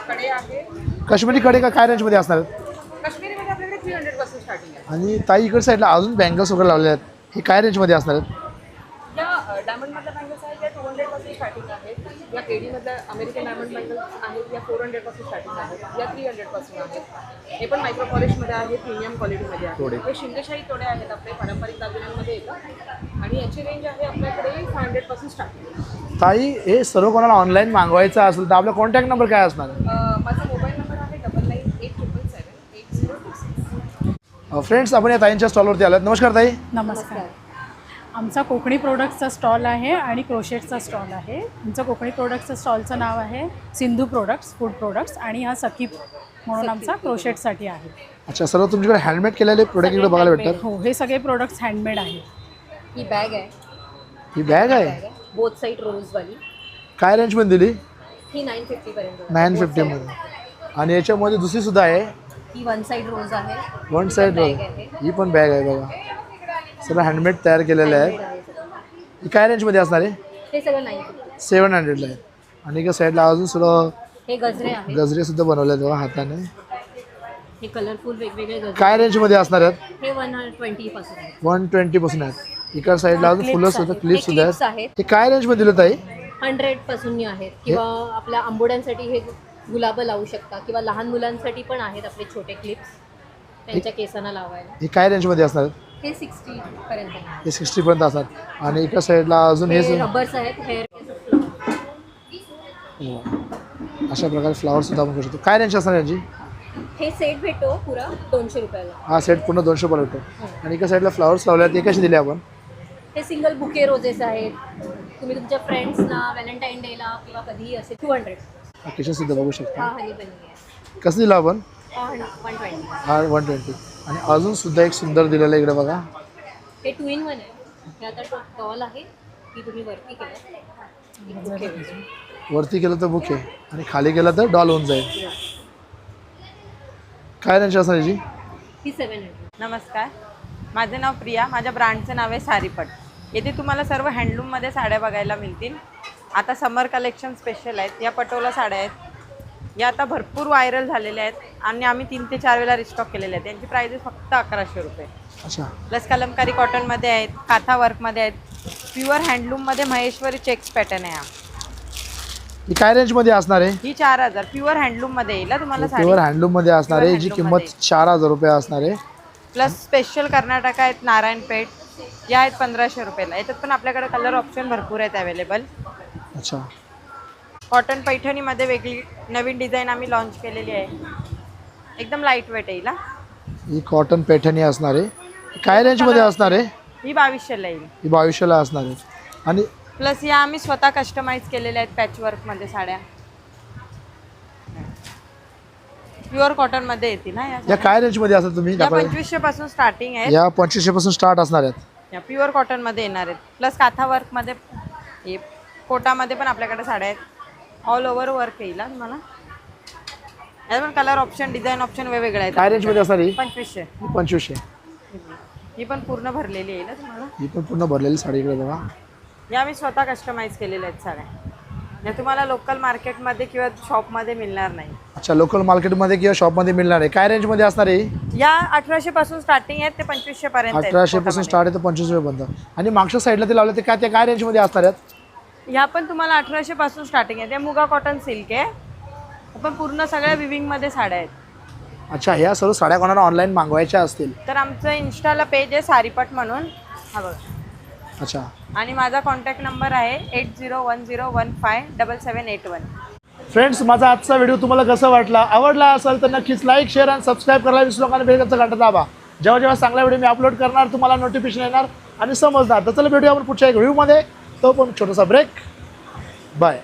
कडे आहेत. काश्मीरी कडे का काय रेंजमध्ये असणार आहेत? काश्मीरीमध्ये आपल्याकडे 300 पासून स्टार्टिंग आहे. आणि ताई इकडे साईडला अजून बँगल्स वगैरे लावले आहेत, हे काय रेंजमध्ये असणार आहेत? या डायमंडमधल्या बँगल्स आहेत त्या 200 पासून स्टार्टिंग आहेत. या केडीमधल्या अमेरिकन डायमंड बँगल्स आहेत या 400 पासून स्टार्टिंग आहेत. या 300 पासून आहेत. हे पण मायक्रो पॉलिशमध्ये आहे, प्रीमियम क्वालिटीमध्ये आहे. हे शिंदेशाही तोडे आहेत आपले पारंपरिक दागिन्यांमध्ये येतात. आणि याची रेंज आहे आपल्याकडे 500 पासून स्टार्टिंग. ताई हे सर्व कोणाला ऑनलाईन मागवायचं असेल तर आपला कॉन्टॅक्ट नंबर काय असणार? माझा मोबाईल नंबर आहे 9987778066. फ्रेंड्स, आपण या ताईंच्या स्टॉलवरती आलात. नमस्कार ताई. नमस्कार. आमचा कोकणी प्रोडक्ट्सचा स्टॉल आहे आणि क्रोशेटचा स्टॉल आहे. आमचं कोकणी प्रोडक्ट्सचं स्टॉलचं नाव आहे सिंधू प्रोडक्ट्स, फूड प्रोडक्ट्स, आणि हा सखी म्हणून आमचा क्रोशेटसाठी आहे. अच्छा, सर्व तुमच्याकडे हँडमेड केलेले प्रोडक्ट इकडे बघायला भेटतात? हो, हे सगळे प्रोडक्ट्स हँडमेड आहेत. ही बॅग आहे. ही बॅग आहे बोथ साईड रोजवाली. काय रेंजमध्ये दिली? ही 950 पर्यंत. 950मध्ये. आणि याच्यामध्ये दुसरी सुद्धा आहे, ही वन साईड रोज आहे. वन साईड रोज. ही पण बॅग आहे बघा, सगळं हँडमेड तयार केलेलं आहे. ही काय रेंजमध्ये असणार आहे? हे सगळं 950. 700ला आहे. आणि एका साईडला अजून सुद्धा हे गजरे आहेत. गजरे सुद्धा बनवले आहेत बघा हाताने. हे कलरफुल वेगवेगळे गजरे. काय रेंजमध्ये असणार आहेत? हे 120 पासून आहे. 120 पासून आहेत. एका साईडला अजून फुलं सुद्धा, क्लिप सुद्धा clips आहेत. आहेत. हे काय रेंजमध्ये दिलं ताई? 100 पासून आहेत. किंवा आपल्या आंबोड्यांसाठी हे गुलाबं लावू शकता, किंवा लहान मुलांसाठी पण आहेत आपले छोटे क्लिप्स त्यांच्या केसांना लावायला. हे काय रेंजमध्ये असणार आहेत? हे 60 पर्यंत आहे. हे 60 पर्यंत असतात. आणि एका साईडला अजून हे हे रबर्स आहेत. हेअर अशा प्रकारे फ्लावर सुद्धा आपण करू शकतो. काय रेंज असणार यांची? हे सेट भेटतो पुरा 200 रुपयाला. हा सेट पूर्ण 200 पर्यंत भेटतो. आणि एका साईडला फ्लावर्स लावले आहेत, ते कसे दिले आपण? हे सिंगल बुके रोजेस आहेत. तुम्ही तुमच्या फ्रेंड्सना व्हॅलेंटाईन डेला किंवा कधीही असे 200. किशन सुद्धा बघू शकता. हा हनी बनी आहे. कसं दिलं आपण? 120. हा 120. आणि अजून सुद्धा एक सुंदर दिलेलं आहे इकडे बघा. हे 2 in 1 आहे. हे आता टॉल आहे की तुम्ही वरती केलं, वरती केलं तर बुके आणि खाली केलं तर डॉल होऊन जाईल. काय रेंज असणार याची? ही 700. नमस्कार, माझं नाव प्रिया. माझ्या ब्रँडचं नाव आहे सारीपट. येथे तुम्हाला सर्व हँडलूममध्ये साड्या बघायला मिळतील. आता समर कलेक्शन स्पेशल आहेत. या पटोला साड्या आहेत. या आता भरपूर व्हायरल झालेल्या आहेत आणि आम्ही 3 ते 4 वेळा रिस्टॉक केलेले आहेत. यांची प्राइस फक्त 1100 रुपये. अच्छा. प्लस कलमकारी कॉटनमध्ये आहेत, काथा वर्कमध्ये आहेत, प्युअर हँडलूममध्ये महेश्वरी चेक्स पॅटर्न आहे. ही काय रेंजमध्ये असणार आहे? ही 4000 प्युअर हँडलूममध्ये येईल तुम्हाला. प्युअर हँडलूममध्ये असणार आहे, जी किंमत 4000 रुपये असणार आहे. प्लस स्पेशल कर्नाटक आहेत, नारायणपेठ या आहेत 1500 रुपयाला. याच्यात पण आपल्याकडे कलर ऑप्शन भरपूर आहेत अवेलेबल. अच्छा. कॉटन पैठणीमध्ये वेगळी नवीन डिझाईन आम्ही लॉन्च केलेली आहे. एकदम लाईट वेट येईल. ही कॉटन पैठणी असणार आहे. काय रेंजमध्ये असणार आहे? ही 2200ला येईल. ही 2200ला असणार आहे. आणि प्लस या आम्ही स्वतः कस्टमाइज केलेल्या आहेत पॅचवर्कमध्ये साड्या. प्युअर कॉटनमध्ये येतील ना या काय रेंजमध्ये असतात तुम्ही? या 2500 पासून स्टार्टिंग आहे. या 2500 पासून स्टार्ट असणार आहेत. या प्युअर कॉटनमध्ये येणार आहेत. प्लस काथा वर्कमध्ये, हे कोटामध्ये पण आपल्याकडे साड्या आहेत. ऑल ओव्हर वर्क येईल तुम्हाला. यात पण कलर ऑप्शन, डिझाईन ऑप्शन वेगवेगळे आहेत. काय रेंजमध्ये असणार ही? 2500. 2500. ही पण पूर्ण भरलेली येईल तुम्हाला. ही पण पूर्ण भरलेली साडी इकडे बघा. या आम्ही स्वतः कस्टमाइज केलेल्या आहेत साड्या. जे तुम्हाला लोकल मार्केटमध्ये किंवा शॉपमध्ये मिळणार नाही. अच्छा, लोकल मार्केटमध्ये किंवा शॉपमध्ये मिळणार आहे. काय रेंजमध्ये असणार आहे? या 1800 पासून स्टार्टिंग आहेत ते 2500 पर्यंत आहेत 1800 पासून स्टार्ट आहे तर 2500 पर्यंत. आणि मागच्या साईडला ते लावले ते काय रेंजमध्ये असणार आहेत? ह्या पण तुम्हाला 1800 पासून स्टार्टिंग आहे. ते मुगा कॉटन सिल्क आहे. पण पूर्ण सगळ्या विविंगमध्ये साड्या आहेत. अच्छा, ह्या सर्व साड्या कोणाला ऑनलाईन मागवायच्या असतील तर आमचं इन्स्टाला पेज आहे सारीपट म्हणून, हा बघा. अच्छा, आणि माझा कॉन्टॅक्ट नंबर आहे 8010157781. फ्रेंड्स, माझा आजचा व्हिडिओ तुम्हाला कसा वाटला? आवडला असेल तर नक्कीच लाईक, शेअर आणि सबस्क्राईब करायला विसरू नका. बेल आयकॉनचा घंटा दाबा. जेव्हा जेव्हा चांगला व्हिडिओ मी अपलोड करणार तुम्हाला नोटिफिकेशन येणार आणि समजणार. तर चला भेटूया आपण पुढच्या एक व्हिडिओमध्ये. तो पण छोटासा ब्रेक. बाय.